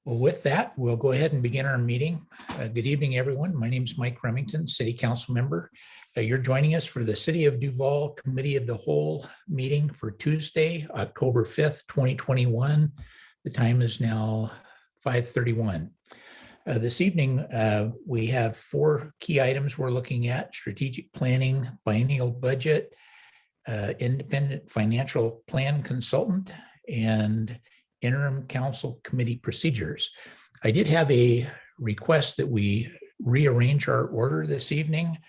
Well, with that, we'll go ahead and begin our meeting. Good evening, everyone. My name is Mike Remington, City Council member. You're joining us for the City of Duvall Committee of the Whole meeting for Tuesday, October 5th, 2021. The time is now 5:31. This evening, we have four key items we're looking at: strategic planning, biennial budget, independent financial plan consultant, and interim council committee procedures. I did have a request that we rearrange our order this evening.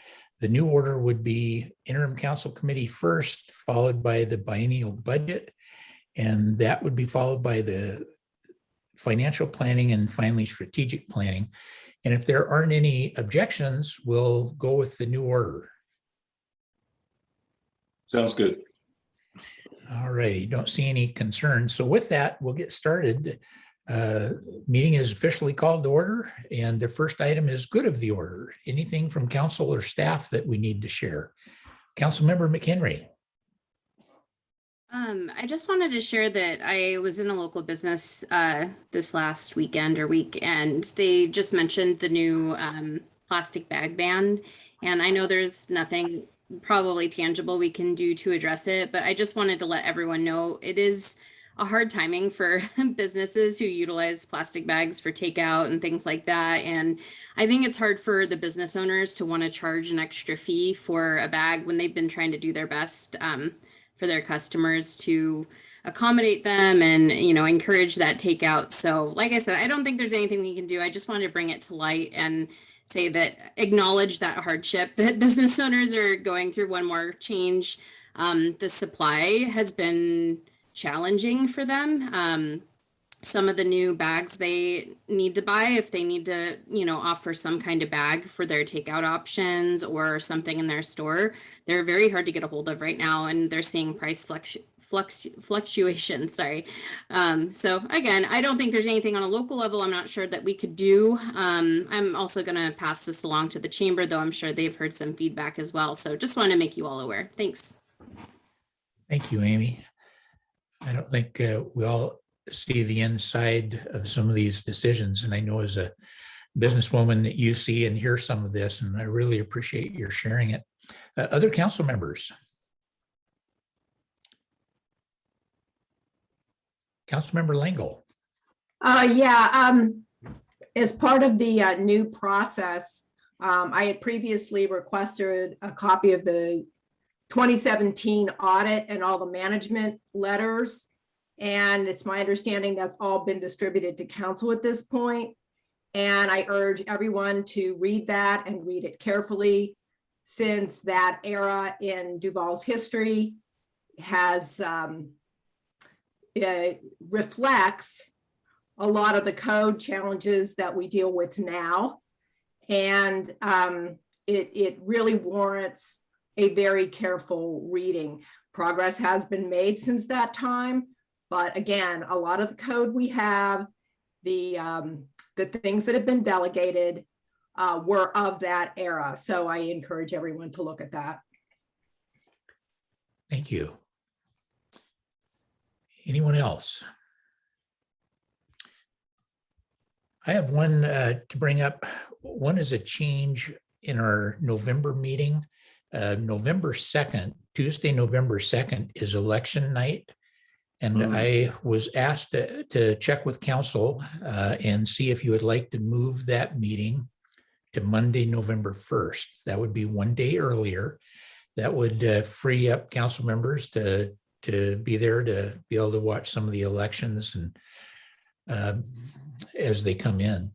The new order would be interim council committee first, followed by the biennial budget, and that would be followed by the financial planning and finally strategic planning. And if there aren't any objections, we'll go with the new order. Sounds good. All righty, don't see any concerns. So with that, we'll get started. Meeting is officially called to order, and the first item is good of the order. Anything from council or staff that we need to share? Councilmember McHenry. I just wanted to share that I was in a local business this last weekend or week, and they just mentioned the new plastic bag ban. And I know there's nothing probably tangible we can do to address it, but I just wanted to let everyone know it is a hard timing for businesses who utilize plastic bags for takeout and things like that. And I think it's hard for the business owners to want to charge an extra fee for a bag when they've been trying to do their best for their customers to accommodate them and, you know, encourage that takeout. So like I said, I don't think there's anything we can do. I just wanted to bring it to light and say that, acknowledge that hardship that business owners are going through. One more change. The supply has been challenging for them. Some of the new bags they need to buy, if they need to, you know, offer some kind of bag for their takeout options or something in their store, they're very hard to get a hold of right now, and they're seeing price fluctuation. Sorry. So again, I don't think there's anything on a local level I'm not sure that we could do. I'm also going to pass this along to the chamber, though I'm sure they've heard some feedback as well. So just want to make you all aware. Thanks. Thank you, Amy. I don't think we all see the inside of some of these decisions. And I know as a businesswoman that you see and hear some of this, and I really appreciate your sharing it. Other council members? Councilmember Langle. As part of the new process, I had previously requested a copy of the 2017 audit and all the management letters. And it's my understanding that's all been distributed to council at this point. And I urge everyone to read that and read it carefully, since that era in Duvall's history has it reflects a lot of the code challenges that we deal with now. And it really warrants a very careful reading. Progress has been made since that time, but again, a lot of the code we have, the things that have been delegated were of that era. So I encourage everyone to look at that. Thank you. Anyone else? I have one to bring up. One is a change in our November meeting. November 2nd, Tuesday, November 2nd is election night. And I was asked to check with council and see if you would like to move that meeting to Monday, November 1st. That would be one day earlier. That would free up council members to be there to be able to watch some of the elections and as they come in.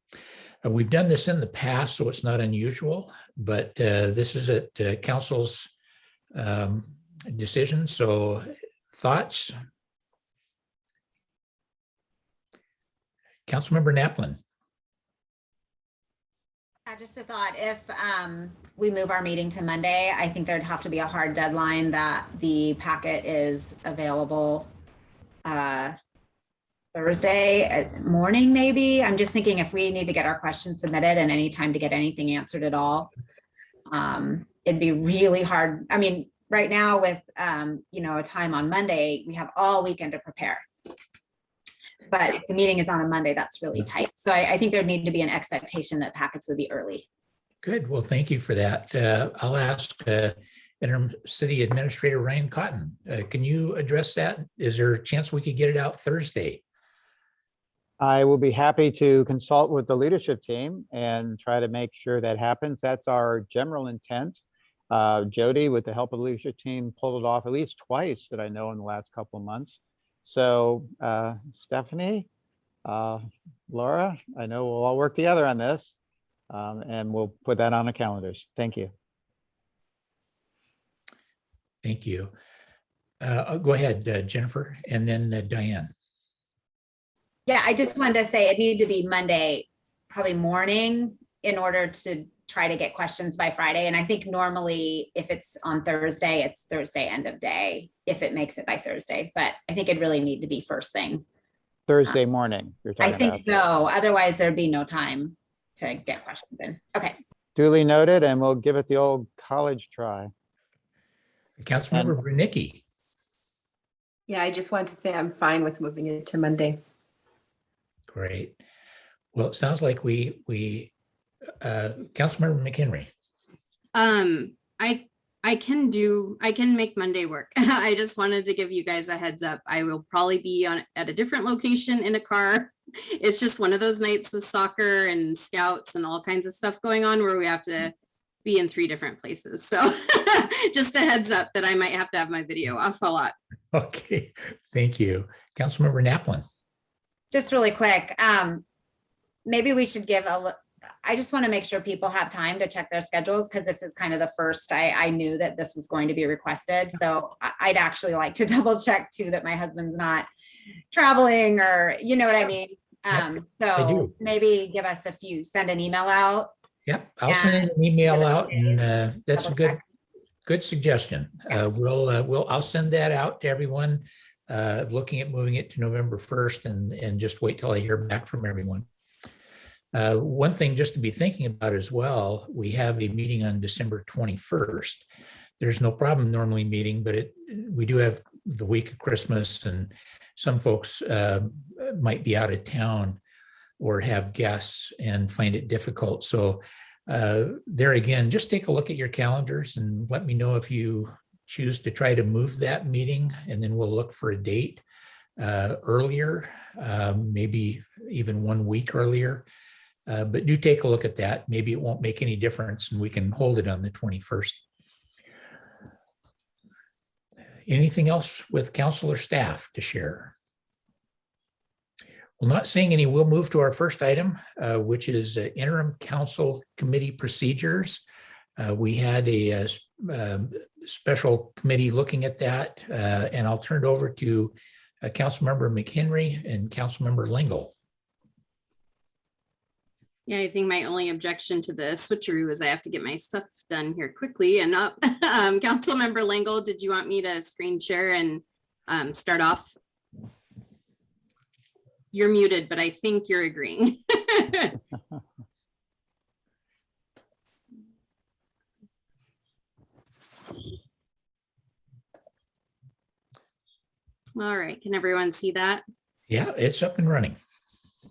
We've done this in the past, so it's not unusual, but this is at council's decision. So thoughts? Councilmember Naplin. Just a thought, if we move our meeting to Monday, I think there'd have to be a hard deadline that the packet is available Thursday morning, maybe. I'm just thinking if we need to get our questions submitted and any time to get anything answered at all, it'd be really hard. I mean, right now with, a time on Monday, we have all weekend to prepare. But if the meeting is on a Monday, that's really tight. So I think there'd need to be an expectation that packets would be early. Good. Well, thank you for that. I'll ask Interim City Administrator Ryan Cotton. Can you address that? Is there a chance we could get it out Thursday? I will be happy to consult with the leadership team and try to make sure that happens. That's our general intent. Jody, with the help of the leadership team, pulled it off at least twice that I know in the last couple of months. So Stephanie, Laura, I know we'll all work together on this, and we'll put that on the calendars. Thank you. Thank you. Go ahead, Jennifer, and then Diane. Yeah, I just wanted to say it needed to be Monday, probably morning, in order to try to get questions by Friday. And I think normally if it's on Thursday, it's Thursday end of day, if it makes it by Thursday. But I think it'd really need to be first thing. Thursday morning, you're talking I think about. so. Otherwise, there'd be no time to get questions in. Okay. Duly noted, and we'll give it the old college try. Councilmember Bernicki. Yeah, I just wanted to say I'm fine with moving it to Monday. Great. Well, it sounds like Councilmember McHenry. I can make Monday work. I just wanted to give you guys a heads up. I will probably be at a different location in a car. It's just one of those nights with soccer and scouts and all kinds of stuff going on where we have to be in 3 different places. So just a heads up that I might have to have my video off a lot. Okay, thank you. Councilmember Naplin. Just really quick. Maybe we should give I just want to make sure people have time to check their schedules, because this is kind of the first I knew that this was going to be requested. So I'd actually like to double check too that my husband's not traveling, or you know what I mean? So maybe give us send an email out. Yep, I'll send an email out, and that's a good suggestion. I'll send that out to everyone, looking at moving it to November 1st, and just wait till I hear back from everyone. One thing just to be thinking about as well, we have a meeting on December 21st. There's no problem normally meeting, but we do have the week of Christmas, and some folks might be out of town or have guests and find it difficult. So there again, just take a look at your calendars and let me know if you choose to try to move that meeting, and then we'll look for a date earlier, maybe even 1 week earlier. But do take a look at that. Maybe it won't make any difference, and we can hold it on the 21st. Anything else with council or staff to share? Well, not seeing any, we'll move to our first item, which is interim council committee procedures. We had a special committee looking at that, and I'll turn it over to Councilmember McHenry and Councilmember Lingle. Yeah, I think my only objection to the switcheroo is I have to get my stuff done here quickly and up. Councilmember Lingle, did you want me to screen share and start off? You're muted, but I think you're agreeing. All right, can everyone see that? Yeah, it's up and running.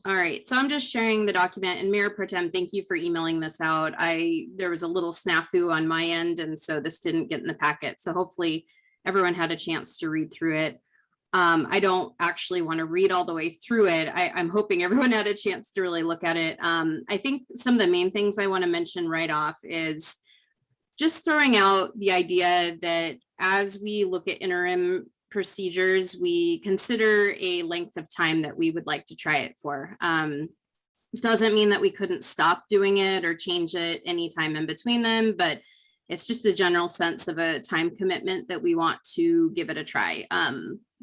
All right, so I'm just sharing the document, and Mayor Pro Tem, thank you for emailing this out. There was a little snafu on my end, and so this didn't get in the packet. So hopefully everyone had a chance to read through it. I don't actually want to read all the way through it. I'm hoping everyone had a chance to really look at it. I think some of the main things I want to mention right off is just throwing out the idea that as we look at interim procedures, we consider a length of time that we would like to try it for. It doesn't mean that we couldn't stop doing it or change it anytime in between them, but it's just a general sense of a time commitment that we want to give it a try.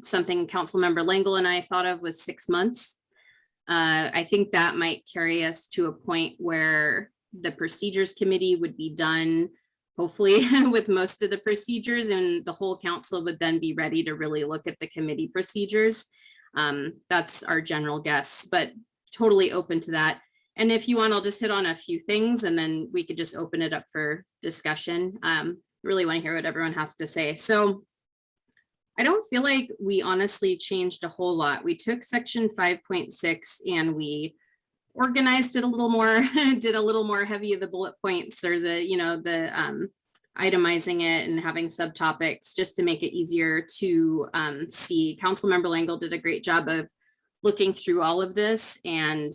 Something Councilmember Lingle and I thought of was 6 months. I think that might carry us to a point where the procedures committee would be done, hopefully with most of the procedures, and the whole council would then be ready to really look at the committee procedures. That's our general guess, but totally open to that. And if you want, I'll just hit on a few things and then we could just open it up for discussion. Really want to hear what everyone has to say. So I don't feel like we honestly changed a whole lot. We took section 5.6 and we organized it a little more, did a little more heavy of the bullet points or the, itemizing it and having subtopics just to make it easier to see. Councilmember Langle did a great job of looking through all of this and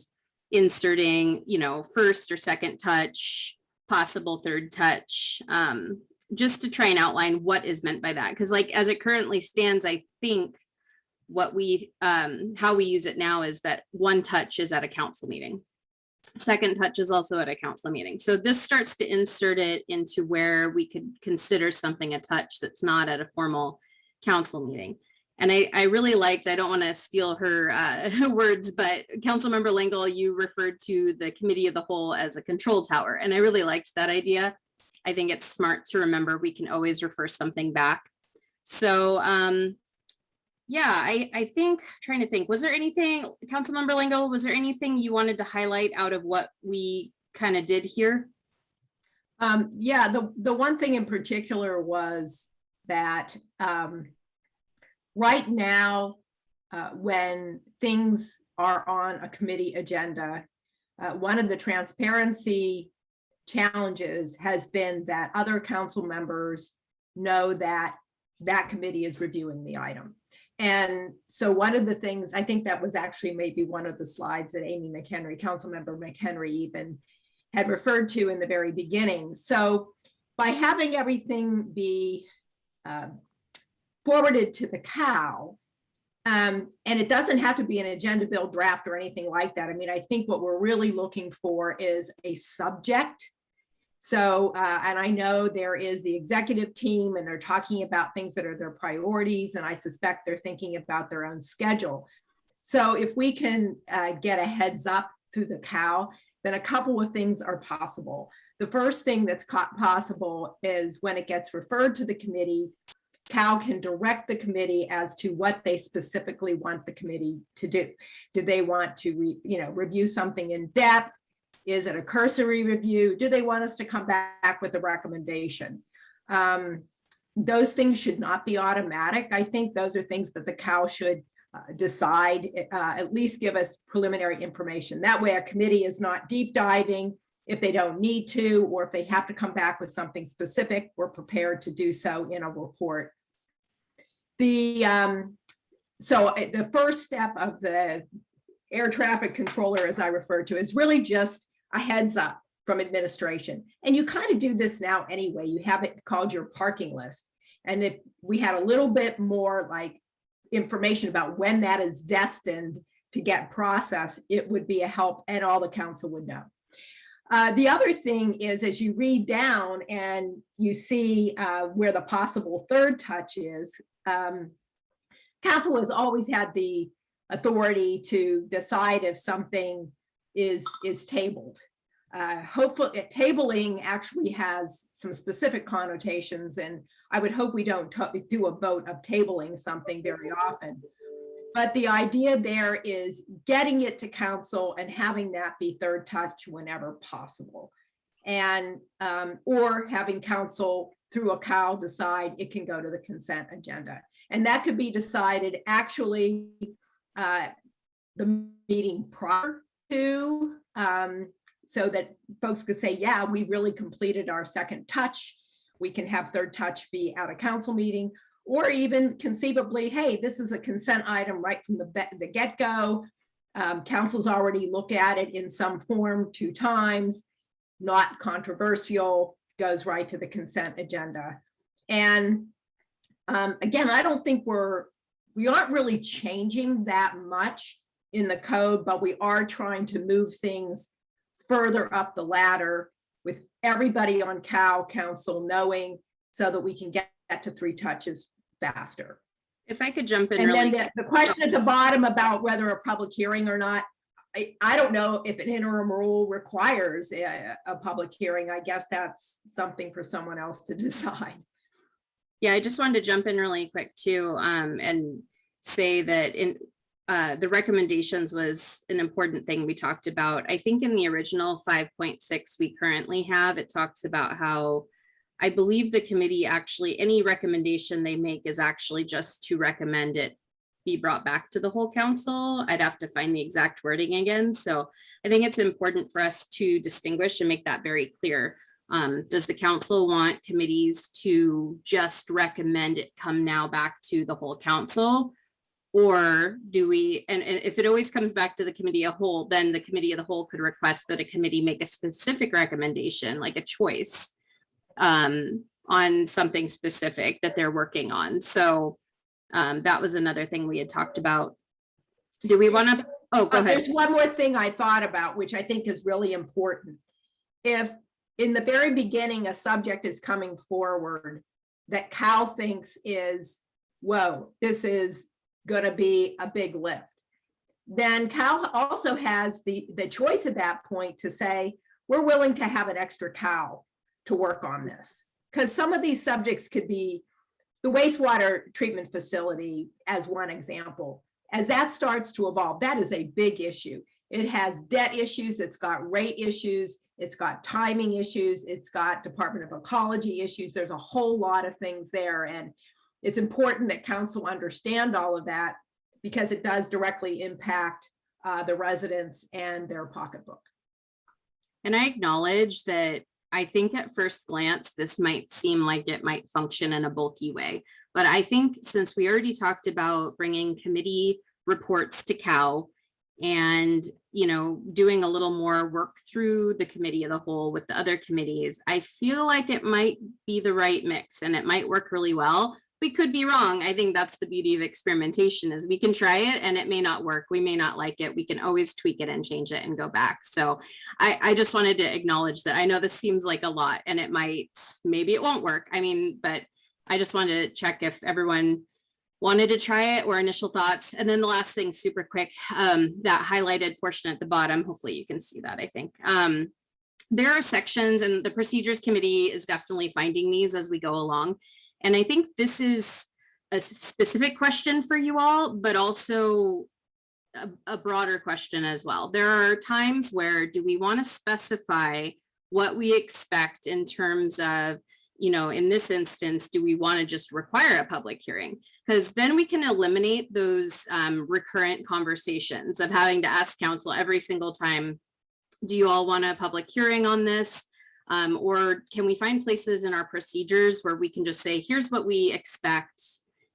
inserting, first or second touch, possible third touch, just to try and outline what is meant by that. Because like as it currently stands, I think what we how we use it now is that one touch is at a council meeting. Second touch is also at a council meeting. So this starts to insert it into where we could consider something a touch that's not at a formal council meeting. And I really liked, I don't want to steal her words, but Councilmember Lingle, you referred to the committee of the whole as a control tower. And I really liked that idea. I think it's smart to remember we can always refer something back. So yeah, I think, trying to think, was there anything, Councilmember Lingle, was there anything you wanted to highlight out of what we kind of did here? Yeah, the one thing in particular was that right now, when things are on a committee agenda, one of the transparency challenges has been that other council members know that that committee is reviewing the item. And so one of the things, I think that was actually maybe one of the slides that Amy McHenry, Councilmember McHenry, even had referred to in the very beginning. So by having everything be forwarded to the COW, and it doesn't have to be an agenda bill draft or anything like that. I mean, I think what we're really looking for is a subject. So, and I know there is the executive team and they're talking about things that are their priorities, and I suspect they're thinking about their own schedule. So if we can get a heads up through the COW, then a couple of things are possible. The first thing that's possible is when it gets referred to the committee, COW can direct the committee as to what they specifically want the committee to do. Do they want to review something in depth? Is it a cursory review? Do they want us to come back with a recommendation? Those things should not be automatic. I think those are things that the COW should decide, at least give us preliminary information. That way a committee is not deep diving if they don't need to, or if they have to come back with something specific, we're prepared to do so in a report. So the first step of the air traffic controller, as I refer to, is really just a heads up from administration. And you kind of do this now anyway. You have it called your parking list. And if we had a little bit more like information about when that is destined to get processed, it would be a help and all the council would know. The other thing is, as you read down and you see where the possible third touch is, council has always had the authority to decide if something is tabled. Hopefully, tabling actually has some specific connotations, and I would hope we don't do a vote of tabling something very often. But the idea there is getting it to council and having that be third touch whenever possible. And or having council through a COW decide it can go to the consent agenda. And that could be decided actually the meeting prior to, so that folks could say, yeah, we really completed our second touch. We can have third touch be at a council meeting, or even conceivably, hey, this is a consent item right from the get-go. Council's already looked at it in some form 2 times, not controversial, goes right to the consent agenda. And again, I don't think we aren't really changing that much in the code, but we are trying to move things further up the ladder with everybody on COW council knowing, so that we can get to 3 touches faster. If I could jump in. And really then the question at the bottom about whether a public hearing or not, I don't know if an interim rule requires a public hearing. I guess that's something for someone else to decide. Yeah, I just wanted to jump in really quick too, and say that in the recommendations was an important thing we talked about. I think in the original 5.6 we currently have, it talks about how I believe the committee actually, any recommendation they make is actually just to recommend it be brought back to the whole council. I'd have to find the exact wording again. So I think it's important for us to distinguish and make that very clear. Does the council want committees to just recommend it come now back to the whole council? Or do we, and if it always comes back to the committee of whole, then the committee of the whole could request that a committee make a specific recommendation, like a choice on something specific that they're working on. So that was another thing we had talked about. Do we want to, oh, go ahead. There's one more thing I thought about, which I think is really important. If in the very beginning, a subject is coming forward that Cal thinks is, whoa, this is going to be a big lift, then Cal also has the choice at that point to say, we're willing to have an extra cow to work on this. Because some of these subjects could be the wastewater treatment facility as one example. As that starts to evolve, that is a big issue. It has debt issues, it's got rate issues, it's got timing issues, it's got Department of Ecology issues. There's a whole lot of things there. And it's important that council understand all of that because it does directly impact the residents and their pocketbook. And I acknowledge that I think at first glance, this might seem like it might function in a bulky way. But I think since we already talked about bringing committee reports to COW and, you know, doing a little more work through the committee of the whole with the other committees, I feel like it might be the right mix and it might work really well. We could be wrong. I think that's the beauty of experimentation is we can try it and it may not work. We may not like it. We can always tweak it and change it and go back. So I just wanted to acknowledge that. I know this seems like a lot and it might, maybe it won't work. I mean, but I just wanted to check if everyone wanted to try it or initial thoughts. And then the last thing, super quick, that highlighted portion at the bottom, hopefully you can see that, I think. There are sections and the procedures committee is definitely finding these as we go along. And I think this is a specific question for you all, but also a broader question as well. There are times where do we want to specify what we expect in terms of, you know, in this instance, do we want to just require a public hearing? Because then we can eliminate those recurrent conversations of having to ask council every single time, do you all want a public hearing on this? Or can we find places in our procedures where we can just say, here's what we expect.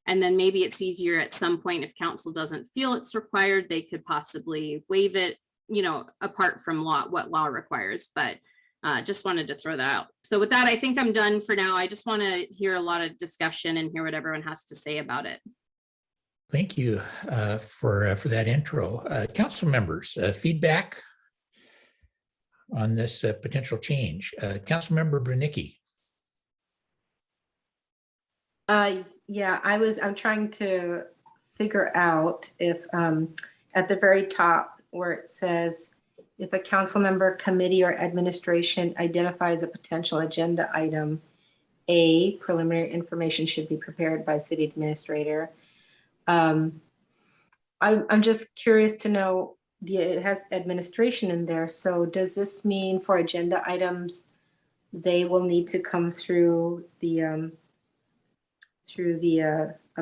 And then maybe it's easier at some point if council doesn't feel it's required, they could possibly waive it, you know, apart from law, what law requires. But just wanted to throw that out. So with that, I think I'm done for now. I just want to hear a lot of discussion and hear what everyone has to say about it. Thank you for that intro. Council members, feedback on this potential change. Councilmember Branicki. Yeah, I'm trying to figure out if at the very top where it says, if a council member, committee, or administration identifies a potential agenda item, preliminary information should be prepared by city administrator. I'm just curious to know, it has administration in there. So does this mean for agenda items, they will need to come through a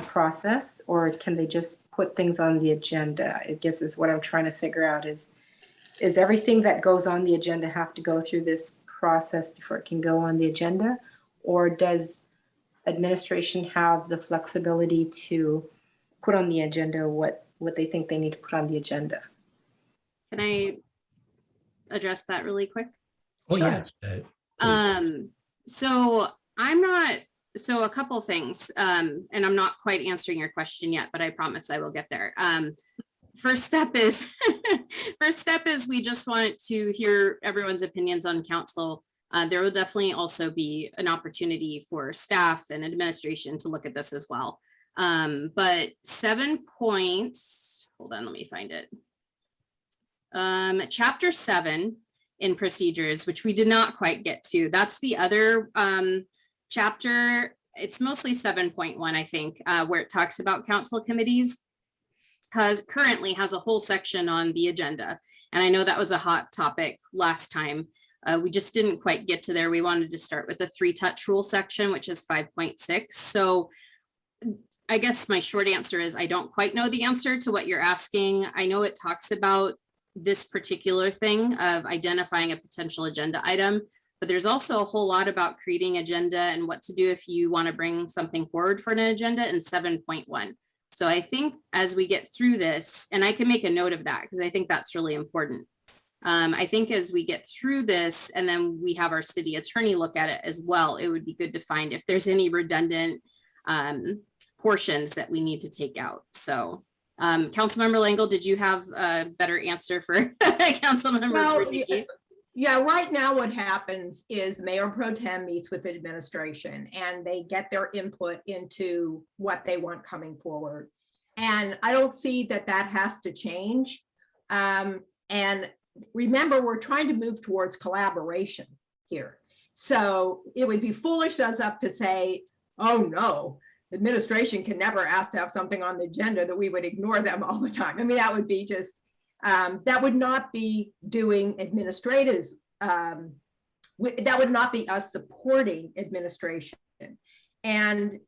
process, or can they just put things on the agenda? I guess is what I'm trying to figure out is everything that goes on the agenda have to go through this process before it can go on the agenda? Or does administration have the flexibility to put on the agenda what they think they need to put on the agenda? Can I address that really quick? Oh, Sure. yeah. So a couple of things, and I'm not quite answering your question yet, but I promise I will get there. First step is we just want to hear everyone's opinions on council. There will definitely also be an opportunity for staff and administration to look at this as well. But 7 points, hold on, let me find it. Chapter 7 in procedures, which we did not quite get to. That's the other chapter. It's mostly 7.1, I think, where it talks about council committees, currently has a whole section on the agenda. And I know that was a hot topic last time. We just didn't quite get to there. We wanted to start with the 3-touch rule section, which is 5.6. So I guess my short answer is I don't quite know the answer to what you're asking. I know it talks about this particular thing of identifying a potential agenda item, but there's also a whole lot about creating agenda and what to do if you want to bring something forward for an agenda in 7.1. So I think as we get through this, and I can make a note of that because I think that's really important. I think as we get through this and then we have our city attorney look at it as well, it would be good to find if there's any redundant portions that we need to take out. So Councilmember Langle, did you have a better answer for Councilmember? Well, yeah, right now what happens is Mayor Pro Tem meets with the administration and they get their input into what they want coming forward. And I don't see that that has to change. And remember, we're trying to move towards collaboration here. So it would be foolish of us to say, oh no, administration can never ask to have something on the agenda, that we would ignore them all the time. I mean, that would be just, that would not be doing administrators, that would not be us supporting administration. And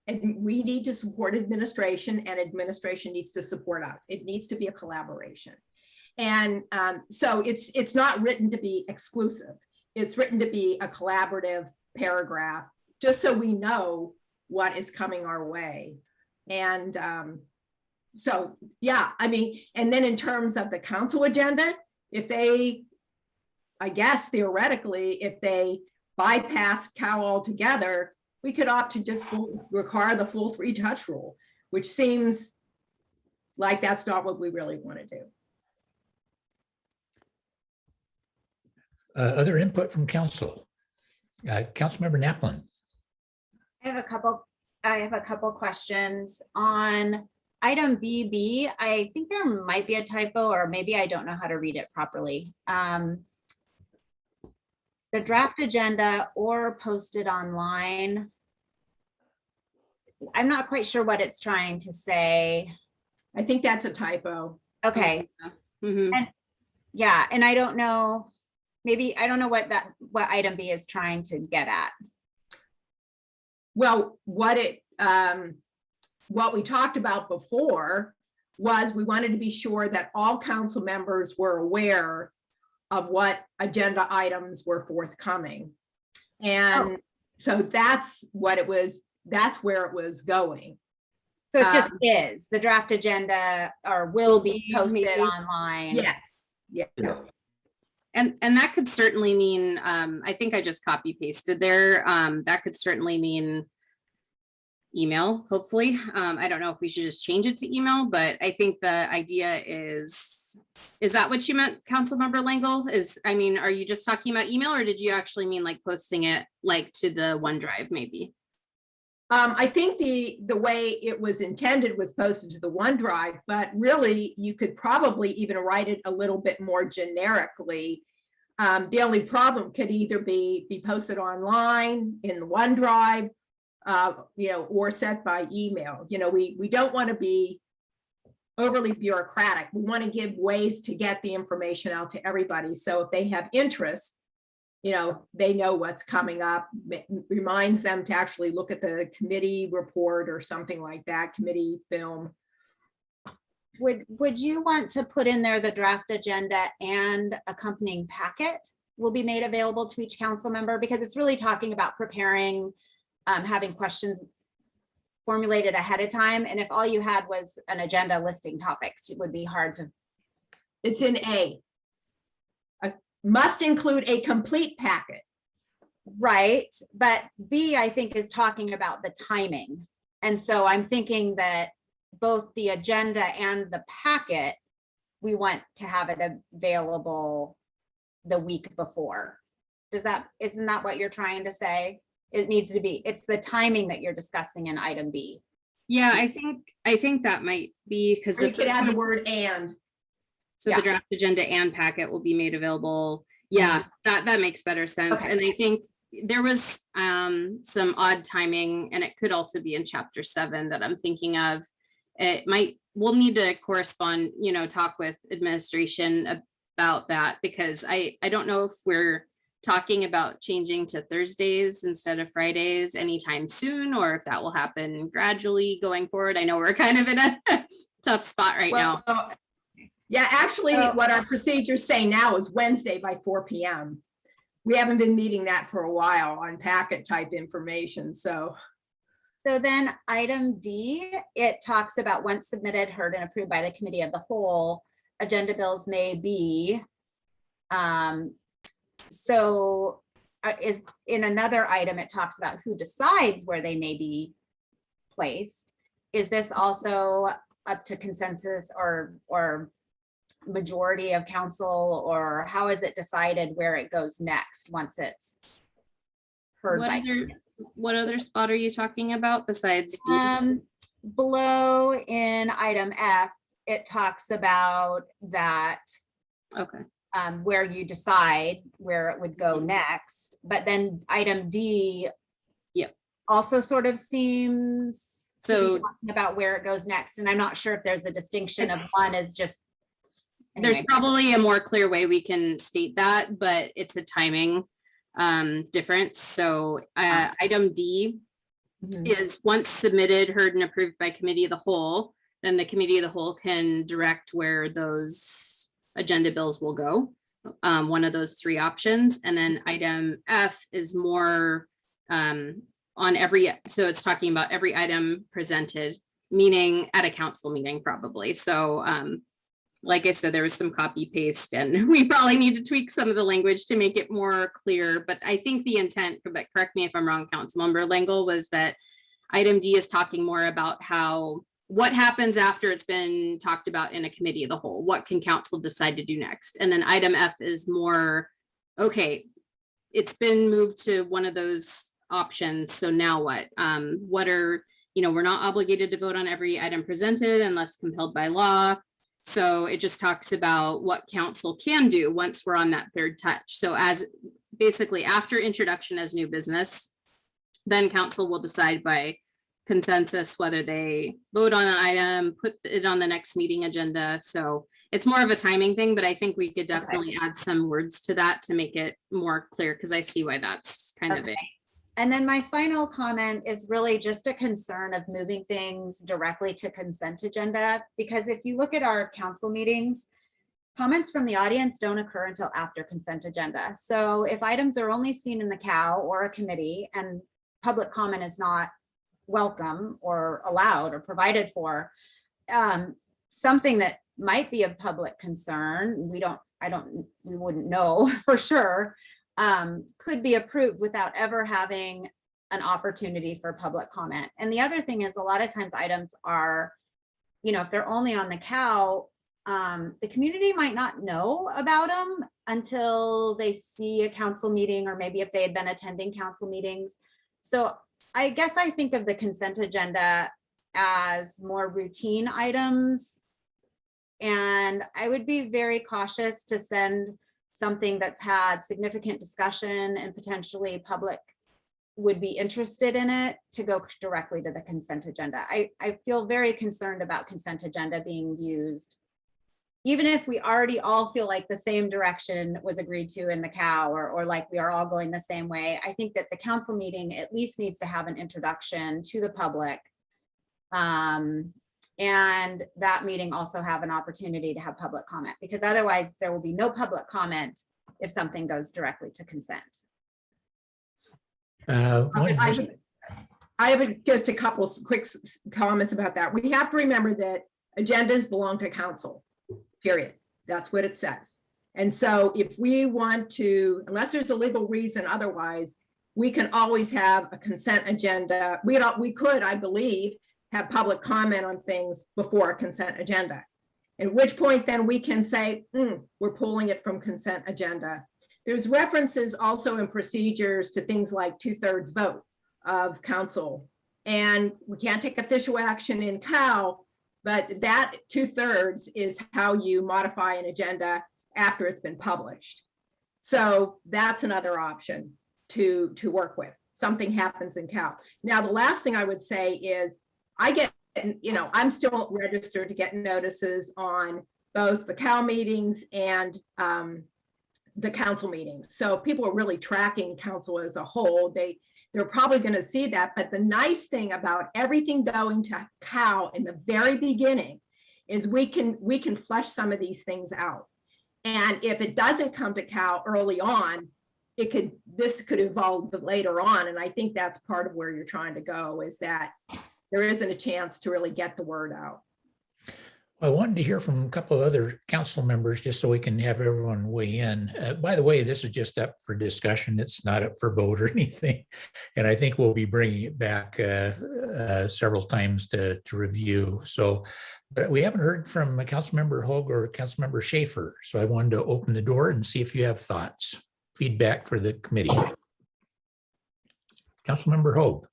we need to support administration and administration needs to support us. It needs to be a collaboration. And so it's not written to be exclusive. It's written to be a collaborative paragraph, just so we know what is coming our way. And so, yeah, I mean, and then in terms of the council agenda, if they, I guess theoretically, if they bypass COW altogether, we could opt to just require the full 3-touch rule, which seems like that's not what we really want to do. Other input from council. Councilmember Naplin. I have a couple questions on item BB. I think there might be a typo, or maybe I don't know how to read it properly. The draft agenda or posted online. I'm not quite sure what it's trying to say. I think that's a typo. Okay. Mm-hmm. And yeah, and I don't know, maybe, I don't know what item B is trying to get at. Well, what we talked about before was we wanted to be sure that all council members were aware of what agenda items were forthcoming. And so that's what it was, that's where it was going. So it's just is, the draft agenda or will be posted maybe online. Yes, yeah. And that could certainly mean, I think I just copy pasted there. That could certainly mean email, hopefully. I don't know if we should just change it to email, but I think the idea is that what you meant, Councilmember Langle? I mean, are you just talking about email or did you actually mean like posting it like to the OneDrive maybe? I think the way it was intended was posted to the OneDrive, but really you could probably even write it a little bit more generically. The only problem could either be posted online in the OneDrive, or sent by email. We don't want to be overly bureaucratic. We want to give ways to get the information out to everybody. So if they have interest, they know what's coming up, reminds them to actually look at the committee report or something like that, committee film. Would you want to put in there the draft agenda and accompanying packet will be made available to each council member? Because it's really talking about preparing, having questions formulated ahead of time. And if all you had was an agenda listing topics, it would be hard to. It's in A. Must include a complete packet. Right, but B, I think, is talking about the timing. And so I'm thinking that both the agenda and the packet, we want to have it available the week before. Isn't that what you're trying to say? It needs to be, it's the timing that you're discussing in item B. Yeah, I think that might be because You could add the word and. So the draft agenda and packet will be made available. Yeah, that makes better sense. Okay. And I think there was some odd timing, and it could also be in chapter 7 that I'm thinking of. We'll need to correspond, talk with administration about that, because I don't know if we're talking about changing to Thursdays instead of Fridays anytime soon, or if that will happen gradually going forward. I know we're kind of in a tough spot right now. Yeah, actually, what our procedures say now is Wednesday by 4 p.m. We haven't been meeting that for a while on packet type information, so. So then item D, it talks about once submitted, heard and approved by the committee of the whole, agenda bills may be. Is in another item, it talks about who decides where they may be placed. Is this also up to consensus or majority of council, or how is it decided where it goes next once it's heard by? What other spot are you talking about besides D? Below in item F, it talks about that Okay. where you decide where it would go next, but then item D also sort of seems to be talking about where it goes next, and I'm not sure if there's a distinction of one is just. Anyway. There's probably a more clear way we can state that, but it's a timing difference. So item D is once submitted, heard and approved by committee of the whole, then the committee of the whole can direct where those agenda bills will go. One of those three options. And then item F is more on every, so it's talking about every item presented, meaning at a council meeting probably. So like I said, there was some copy paste and we probably need to tweak some of the language to make it more clear. But I think the intent, but correct me if I'm wrong, Councilmember Lengyel, was that item D is talking more about what happens after it's been talked about in a committee of the whole. What can council decide to do next? And then item F is more, okay, it's been moved to one of those options. So now what? What are, we're not obligated to vote on every item presented unless compelled by law. So it just talks about what council can do once we're on that third touch. So as basically after introduction as new business, then council will decide by consensus whether they vote on an item, put it on the next meeting agenda. So it's more of a timing thing, but I think we could definitely add some words to that to make it more clear, because I see why that's kind of it. And then my final comment is really just a concern of moving things directly to consent agenda, because if you look at our council meetings, comments from the audience don't occur until after consent agenda. So if items are only seen in the COW or a committee and public comment is not welcome or allowed or provided for, something that might be of public concern, we wouldn't know for sure, could be approved without ever having an opportunity for public comment. And the other thing is, a lot of times items are, if they're only on the COW, the community might not know about them until they see a council meeting, or maybe if they had been attending council meetings. So I guess I think of the consent agenda as more routine items. And I would be very cautious to send something that's had significant discussion and potentially public would be interested in it to go directly to the consent agenda. I feel very concerned about consent agenda being used, even if we already all feel like the same direction was agreed to in the COW, or like we are all going the same way. I think that the council meeting at least needs to have an introduction to the public. And that meeting also have an opportunity to have public comment, because otherwise there will be no public comment if something goes directly to consent. I have just a couple quick comments about that. We have to remember that agendas belong to council, period. That's what it says. And so if we want to, unless there's a legal reason otherwise, we can always have a consent agenda. We could, I believe, have public comment on things before a consent agenda, at which point then we can say, we're pulling it from consent agenda. There's references also in procedures to things like 2/3 vote of council, and we can't take official action in COW, but that 2/3 is how you modify an agenda after it's been published. So that's another option to work with. Something happens in COW. Now, the last thing I would say is, I get, I'm still registered to get notices on both the COW meetings and the council meetings. So if people are really tracking council as a whole, they're probably going to see that. But the nice thing about everything going to COW in the very beginning is we can flesh some of these things out. And if it doesn't come to COW early on, this could evolve later on. And I think that's part of where you're trying to go, is that there isn't a chance to really get the word out. I wanted to hear from a couple of other council members just so we can have everyone weigh in. By the way, this is just up for discussion. It's not up for vote or anything. And I think we'll be bringing it back several times to review. So, but we haven't heard from Councilmember Hoag or Councilmember Schaefer. So I wanted to open the door and see if you have thoughts, feedback for the committee. Councilmember Hoag.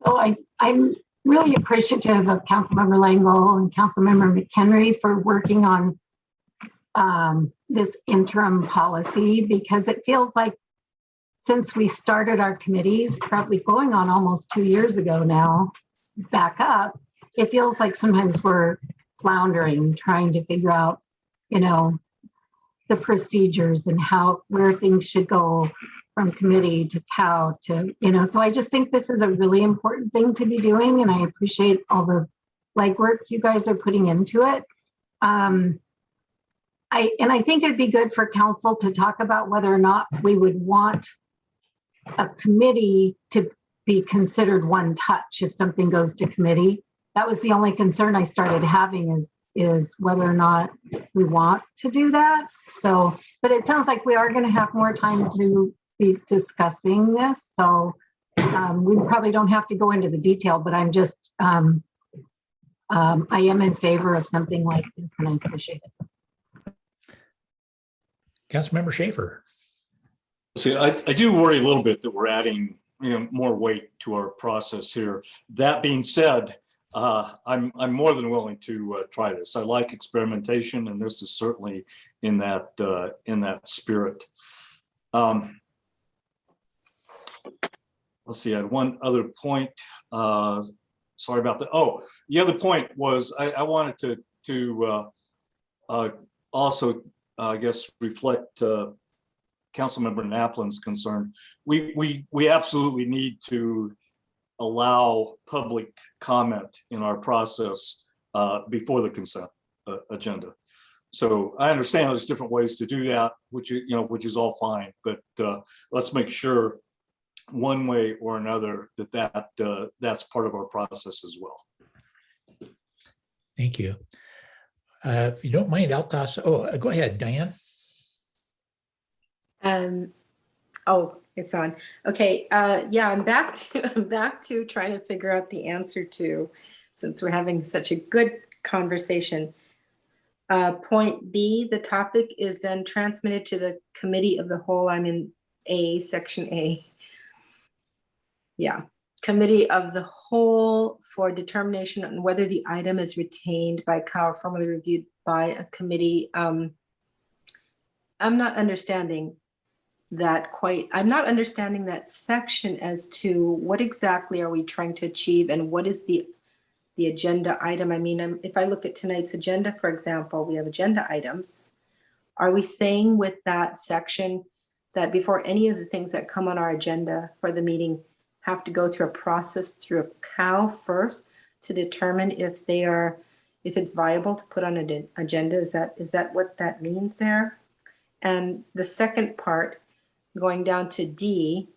So I'm really appreciative of Councilmember Langle and Councilmember McHenry for working on this interim policy, because it feels like since we started our committees, probably going on almost 2 years ago now, back up, it feels like sometimes we're floundering, trying to figure out, the procedures and where things should go from committee to COW to, so I just think this is a really important thing to be doing. And I appreciate all the legwork you guys are putting into it. I think it'd be good for council to talk about whether or not we would want a committee to be considered one touch if something goes to committee. That was the only concern I started having is whether or not we want to do that. So, but it sounds like we are going to have more time to be discussing this. So we probably don't have to go into the detail, but I'm just, I am in favor of something like this and I appreciate it. Councilmember Schaefer. See, I do worry a little bit that we're adding more weight to our process here. That being said, I'm more than willing to try this. I like experimentation, and this is certainly in that spirit. Let's see. I had one other point. Sorry about that. Oh, the other point was I wanted to also, I guess, reflect Councilmember Naplin's concern. We absolutely need to allow public comment in our process before the consent agenda. So I understand there's different ways to do that, which is all fine. But let's make sure, one way or another, that's part of our process as well. Thank you. If you don't mind, I'll toss. Oh, go ahead, Diane. Oh, it's on. Okay. Yeah, I'm back to trying to figure out the answer to, since we're having such a good conversation. Point B, the topic is then transmitted to the committee of the whole. I'm in A, section A. Yeah, committee of the whole for determination on whether the item is retained by COW, formally reviewed by a committee. I'm not understanding that quite. I'm not understanding that section as to what exactly are we trying to achieve and what is the agenda item. I mean, if I look at tonight's agenda, for example, we have agenda items. Are we saying with that section that before any of the things that come on our agenda for the meeting have to go through a process through a COW first to determine if it's viable to put on an agenda? Is that what that means there? And the second part, going down to D,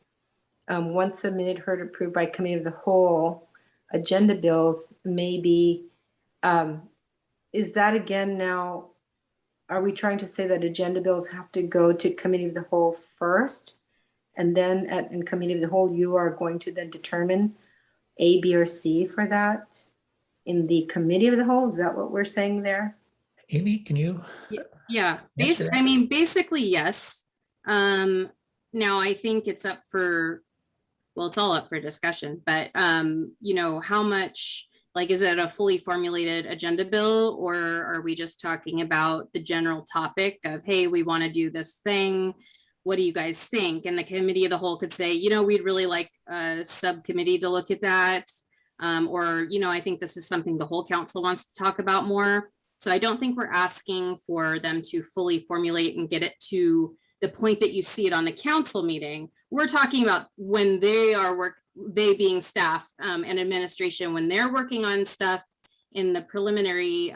once submitted, heard, approved by committee of the whole, agenda bills may be, is that again now, are we trying to say that agenda bills have to go to committee of the whole first? And then in committee of the whole, you are going to then determine A, B, or C for that in the committee of the whole? Is that what we're saying there? Amy, can you? Yeah, answer that? I mean, basically, yes. Now I think it's up for, well, it's all up for discussion, but how much, like, is it a fully formulated agenda bill, or are we just talking about the general topic of, hey, we want to do this thing? What do you guys think? And the committee of the whole could say, we'd really like a subcommittee to look at that. Or, I think this is something the whole council wants to talk about more. So I don't think we're asking for them to fully formulate and get it to the point that you see it on the council meeting. We're talking about when they are they being staff and administration, when they're working on stuff in the preliminary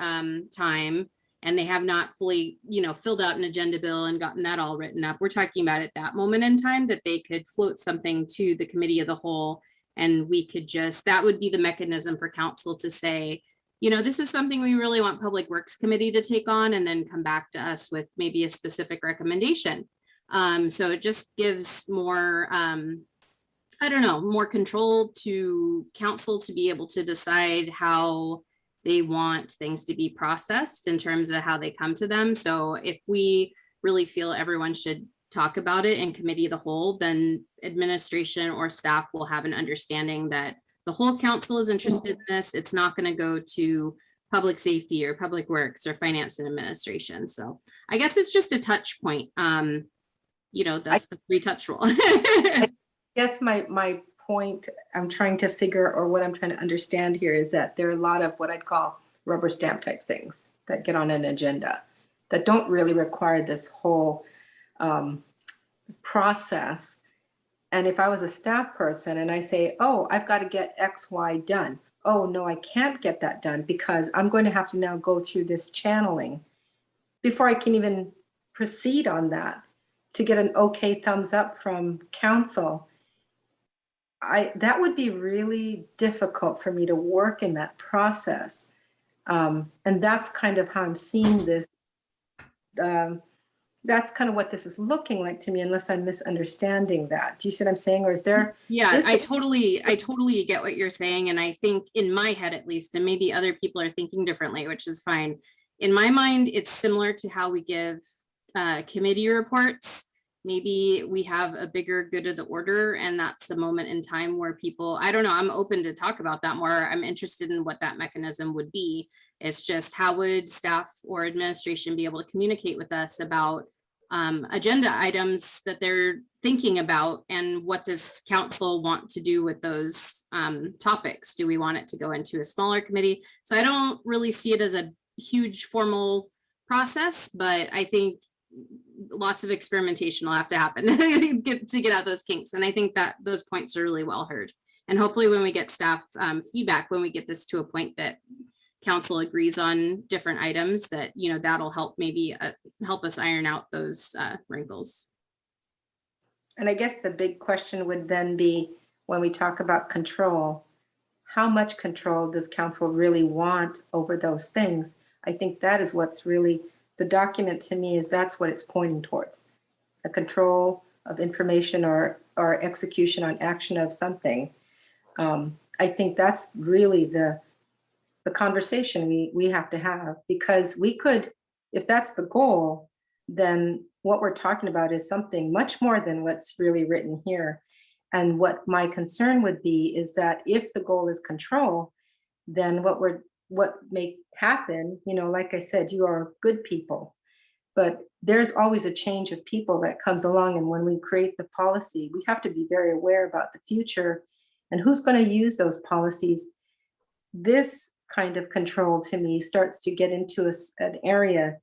time, and they have not fully, filled out an agenda bill and gotten that all written up. We're talking about at that moment in time that they could float something to the committee of the whole, and we could that would be the mechanism for council to say, this is something we really want Public Works Committee to take on, and then come back to us with maybe a specific recommendation. So it just gives more, more control to council to be able to decide how they want things to be processed in terms of how they come to them. So if we really feel everyone should talk about it in committee of the whole, then administration or staff will have an understanding that the whole council is interested in this. It's not going to go to public safety or public works or finance and administration. So I guess it's just a touch point. That's the free touch rule. I guess my point I'm trying to figure, or what I'm trying to understand here, is that there are a lot of what I'd call rubber stamp type things that get on an agenda that don't really require this whole process. And if I was a staff person and I say, oh, I've got to get X, Y done. Oh, no, I can't get that done because I'm going to have to now go through this channeling before I can even proceed on that to get an okay thumbs up from council. That would be really difficult for me to work in that process. And that's kind of how I'm seeing this. That's kind of what this is looking like to me, unless I'm misunderstanding that. Do you see what I'm saying? Or is there? Yeah, I totally get what you're saying. And I think in my head, at least, and maybe other people are thinking differently, which is fine. In my mind, it's similar to how we give committee reports. Maybe we have a bigger good of the order, and that's the moment in time where people, I don't know, I'm open to talk about that more. I'm interested in what that mechanism would be. It's just, how would staff or administration be able to communicate with us about agenda items that they're thinking about, and what does council want to do with those topics? Do we want it to go into a smaller committee? So I don't really see it as a huge formal process, but I think lots of experimentation will have to happen to get out those kinks. And I think that those points are really well heard. And hopefully when we get staff feedback, when we get this to a point that council agrees on different items, that, that'll help maybe help us iron out those wrinkles. And I guess the big question would then be, when we talk about control, how much control does council really want over those things? I think that is what's really, the document to me is that's what it's pointing towards. A control of information or execution on action of something. I think that's really the conversation we have to have, because we could, if that's the goal, then what we're talking about is something much more than what's really written here. And what my concern would be is that if the goal is control, then what may happen, like I said, you are good people, but there's always a change of people that comes along. And when we create the policy, we have to be very aware about the future and who's going to use those policies. This kind of control to me starts to get into an area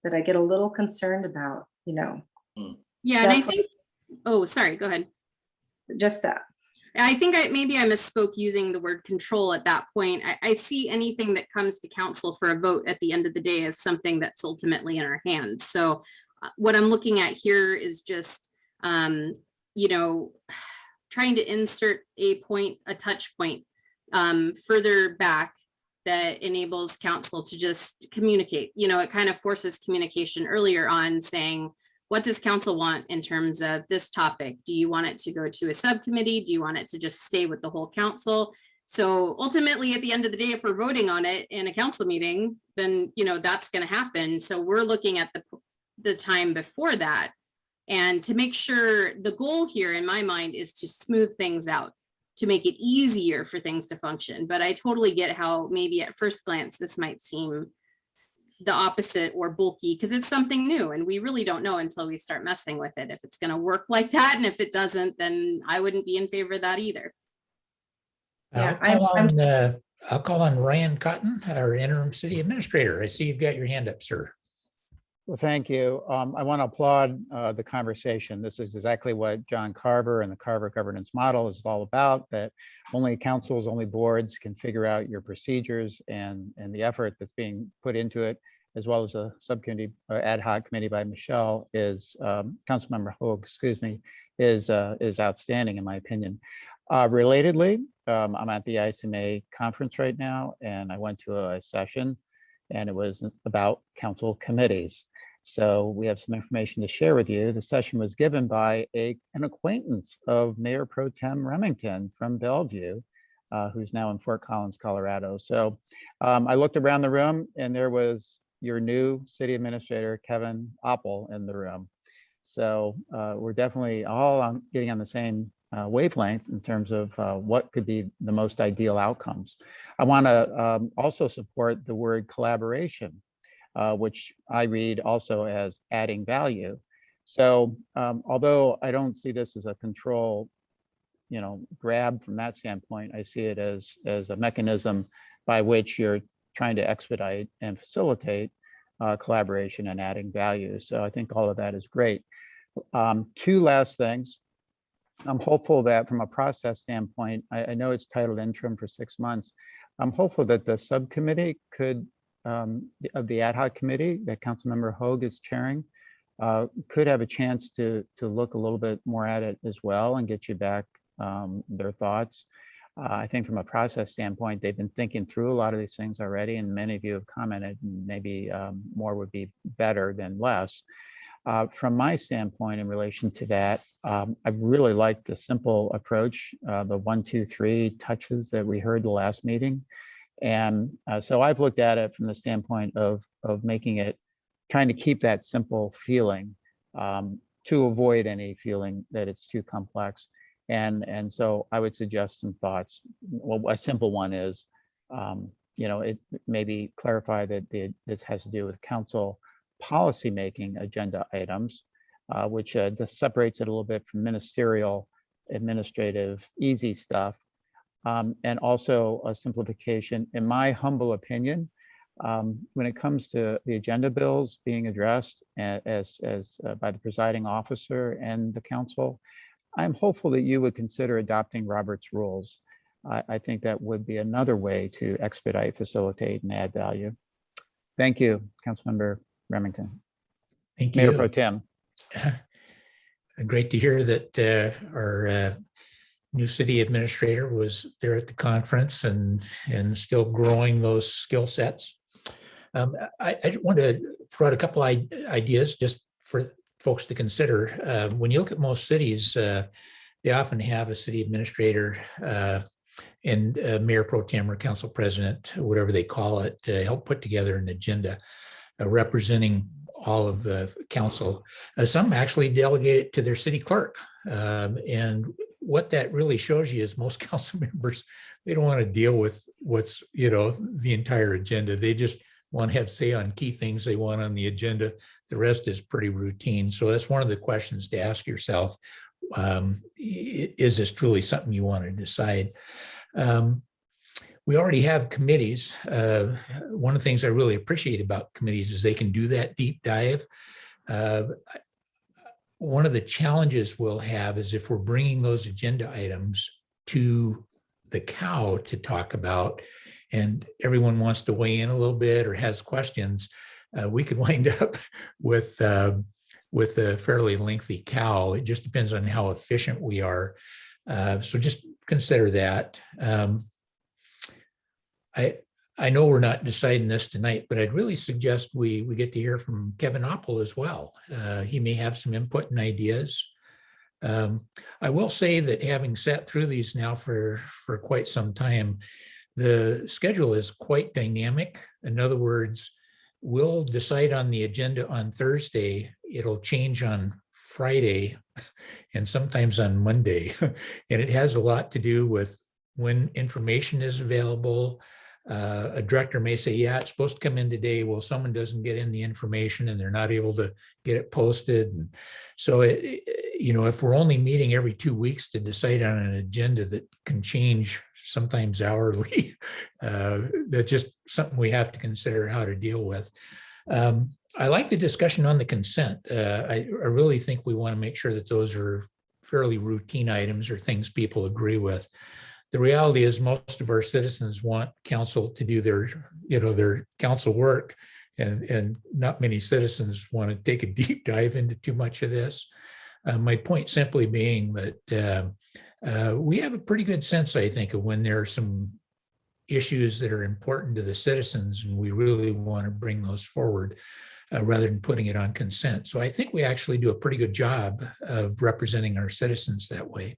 that I get a little concerned about, Yeah, and I think, oh, sorry, go ahead. Just that. I think maybe I misspoke using the word control at that point. I see anything that comes to council for a vote at the end of the day as something that's ultimately in our hands. So what I'm looking at here is just, trying to insert a touch point further back that enables council to just communicate. It kind of forces communication earlier on, saying, what does council want in terms of this topic? Do you want it to go to a subcommittee? Do you want it to just stay with the whole council? So ultimately, at the end of the day, if we're voting on it in a council meeting, then, that's going to happen. So we're looking at the time before that. And to make sure, the goal here in my mind is to smooth things out, to make it easier for things to function. But I totally get how maybe at first glance, this might seem the opposite or bulky, because it's something new and we really don't know until we start messing with it if it's going to work like that. And if it doesn't, then I wouldn't be in favor of that either. Yeah, I'll call on Ryan Cotton, our interim city administrator. I see you've got your hand up, sir. Well, thank you. I want to applaud the conversation. This is exactly what John Carver and the Carver governance model is all about, that only councils, only boards can figure out your procedures, and the effort that's being put into it, as well as a subcommittee ad hoc committee by Michelle is Councilmember Hoag, excuse me, is outstanding in my opinion. Relatedly, I'm at the ICMA conference right now, and I went to a session, and it was about council committees. So we have some information to share with you. The session was given by an acquaintance of Mayor Pro Tem Remington from Bellevue, who's now in Fort Collins, Colorado. So I looked around the room, and there was your new city administrator, Kevin Oppel, in the room. So we're definitely all getting on the same wavelength in terms of what could be the most ideal outcomes. I want to also support the word collaboration, which I read also as adding value. So although I don't see this as a control, grab from that standpoint, I see it as a mechanism by which you're trying to expedite and facilitate collaboration and adding value. So I think all of that is great. Two last things. I'm hopeful that from a process standpoint, I know it's titled interim for 6 months. I'm hopeful that the subcommittee could, of the ad hoc committee that Councilmember Hoag is chairing, could have a chance to look a little bit more at it as well and get you back their thoughts. I think from a process standpoint, they've been thinking through a lot of these things already, and many of you have commented, and maybe more would be better than less. From my standpoint in relation to that, I really like the simple approach, the 1, 2, 3 touches that we heard the last meeting. And so I've looked at it from the standpoint of making it, trying to keep that simple feeling to avoid any feeling that it's too complex. And so I would suggest some thoughts. Well, a simple one is, it maybe clarify that this has to do with council policymaking agenda items, which just separates it a little bit from ministerial, administrative, easy stuff. And also a simplification, in my humble opinion, when it comes to the agenda bills being addressed as by the presiding officer and the council, I'm hopeful that you would consider adopting Robert's rules. I think that would be another way to expedite, facilitate, and add value. Thank you, Councilmember Remington. Thank you. Mayor Pro Tem. Great to hear that our new city administrator was there at the conference and still growing those skill sets. I want to throw out a couple ideas just for folks to consider. When you look at most cities, they often have a city administrator and mayor pro tem or council president, whatever they call it, to help put together an agenda representing all of the council. Some actually delegate it to their city clerk. And what that really shows you is most council members, they don't want to deal with what's, the entire agenda. They just want to have say on key things they want on the agenda. The rest is pretty routine. So that's one of the questions to ask yourself. Is this truly something you want to decide? We already have committees. One of the things I really appreciate about committees is they can do that deep dive. One of the challenges we'll have is if we're bringing those agenda items to the COW to talk about, and everyone wants to weigh in a little bit or has questions, we could wind up with a fairly lengthy COW. It just depends on how efficient we are. So just consider that. I know we're not deciding this tonight, but I'd really suggest we get to hear from Kevin Oppel as well. He may have some input and ideas. I will say that having sat through these now for quite some time, the schedule is quite dynamic. In other words, we'll decide on the agenda on Thursday. It'll change on Friday and sometimes on Monday. And it has a lot to do with when information is available. A director may say, yeah, it's supposed to come in today. Well, someone doesn't get in the information and they're not able to get it posted. And so if we're only meeting every 2 weeks to decide on an agenda that can change sometimes hourly, that's just something we have to consider how to deal with. I like the discussion on the consent. I really think we want to make sure that those are fairly routine items or things people agree with. The reality is most of our citizens want council to do their council work, and not many citizens want to take a deep dive into too much of this. My point simply being that we have a pretty good sense, I think, of when there are some issues that are important to the citizens, and we really want to bring those forward rather than putting it on consent. So I think we actually do a pretty good job of representing our citizens that way.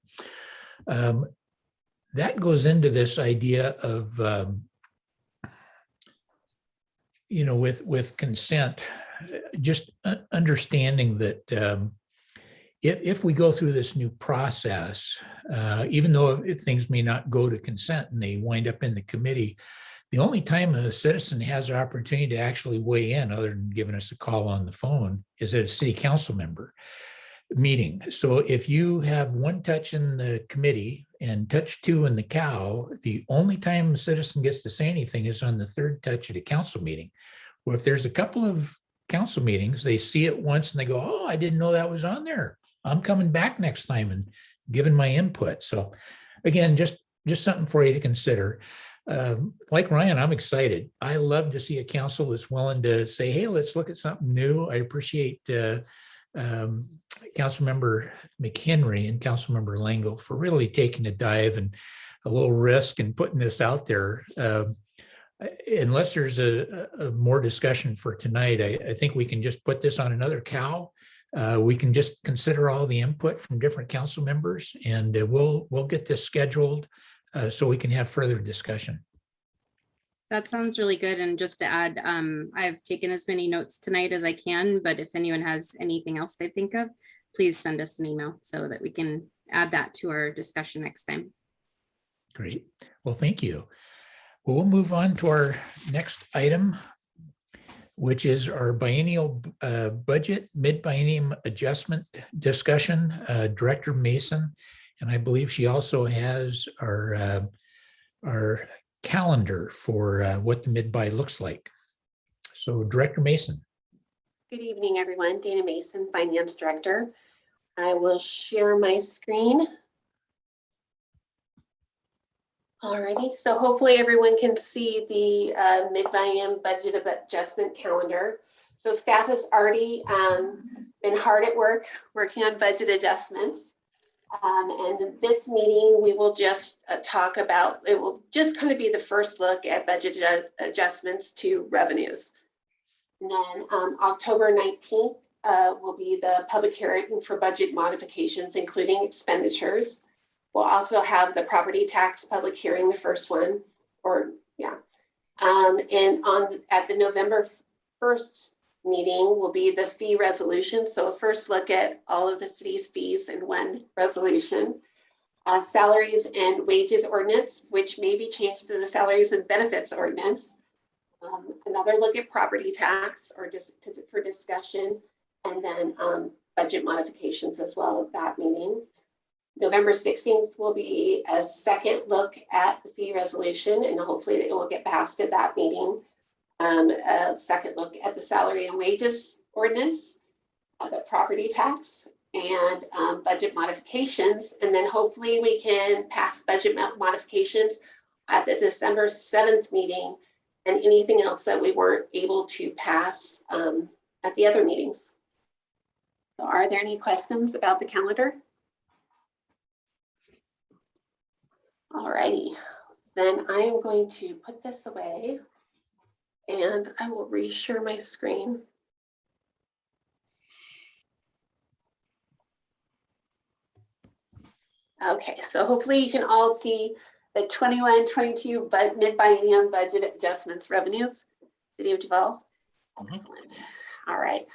That goes into this idea of, with consent, just understanding that if we go through this new process, even though things may not go to consent and they wind up in the committee, the only time a citizen has an opportunity to actually weigh in, other than giving us a call on the phone, is at a city council member meeting. So if you have one touch in the committee and touch 2 in the COW, the only time a citizen gets to say anything is on the 3rd touch at a council meeting. Or if there's a couple of council meetings, they see it once and they go, oh, I didn't know that was on there. I'm coming back next time and giving my input. So again, just something for you to consider. Like Ryan, I'm excited. I love to see a council that's willing to say, hey, let's look at something new. I appreciate Councilmember McHenry and Councilmember Lango for really taking a dive and a little risk and putting this out there. Unless there's a more discussion for tonight, I think we can just put this on another COW. We can just consider all the input from different council members, and we'll get this scheduled so we can have further discussion. That sounds really good. And just to add, I've taken as many notes tonight as I can, but if anyone has anything else they think of, please send us an email so that we can add that to our discussion next time. Great. Well, thank you. Well, we'll move on to our next item, which is our biennial budget mid-biennium adjustment discussion. Director Mason, and I believe she also has our calendar for what the mid-buy looks like. So Director Mason. Good evening, everyone. Dana Mason, Finance Director. I will share my screen. Alrighty, so hopefully everyone can see the mid-biennium budget adjustment calendar. So staff has already been hard at work working on budget adjustments. And this meeting, we will just talk about, it will just kind of be the first look at budget adjustments to revenues. And then October 19th will be the public hearing for budget modifications, including expenditures. We'll also have the property tax public hearing, the first one, and at the November 1st meeting will be the fee resolution. So first look at all of the city's fees in one resolution. Salaries and wages ordinance, which may be changed to the salaries and benefits ordinance. Another look at property tax or just for discussion, and then budget modifications as well at that meeting. November 16th will be a second look at the fee resolution, and hopefully it will get passed at that meeting. A second look at the salary and wages ordinance, the property tax, and budget modifications. And then hopefully we can pass budget modifications at the December 7th meeting, and anything else that we weren't able to pass at the other meetings. So are there any questions about the calendar? All righty, then I am going to put this away and I will re-share my screen. Okay, so hopefully you can all see the 21-22 mid-biennium budget adjustments revenues, City of Duvall. Excellent. All right.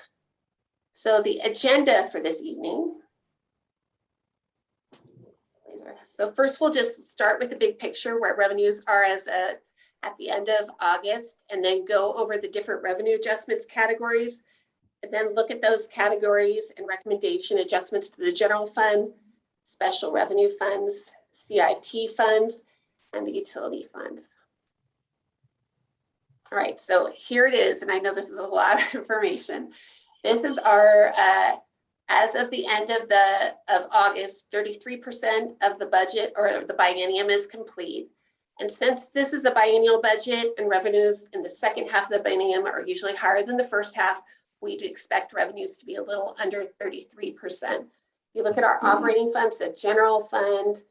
So the agenda for this evening. So first we'll just start with the big picture where revenues are at the end of August, and then go over the different revenue adjustments categories And then look at those categories and recommendation adjustments to the general fund, special revenue funds, CIP funds, and the utility funds. All right, so here it is, and I know this is a lot of information. This is our, as of the end of August, 33% of the budget or the biennium is complete. And since this is a biennial budget and revenues in the second half of the biennium are usually higher than the first half, we'd expect revenues to be a little under 33%. You look at our operating funds, the general fund,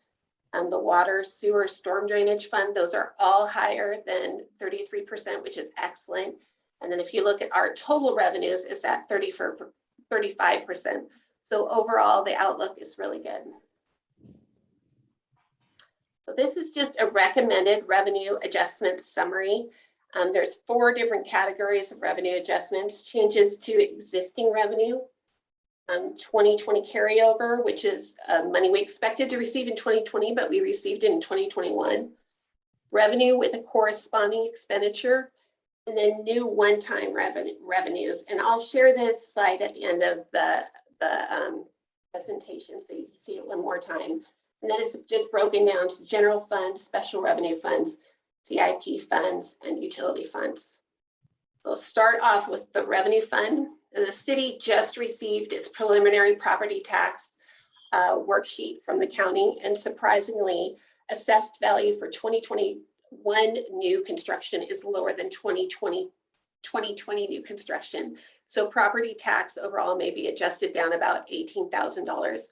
the water, sewer, storm drainage fund, those are all higher than 33%, which is excellent. And then if you look at our total revenues, it's at 35%. So overall, the outlook is really good. So this is just a recommended revenue adjustment summary. There's 4 different categories of revenue adjustments: changes to existing revenue, 2020 carryover, which is money we expected to receive in 2020, but we received it in 2021, revenue with a corresponding expenditure, and then new one-time revenues. And I'll share this slide at the end of the presentation so you can see it one more time. And that is just broken down to general funds, special revenue funds, CIP funds, and utility funds. So let's start off with the revenue fund. The city just received its preliminary property tax worksheet from the county, and surprisingly, assessed value for 2021 new construction is lower than 2020 new construction. So property tax overall may be adjusted down about $18,000.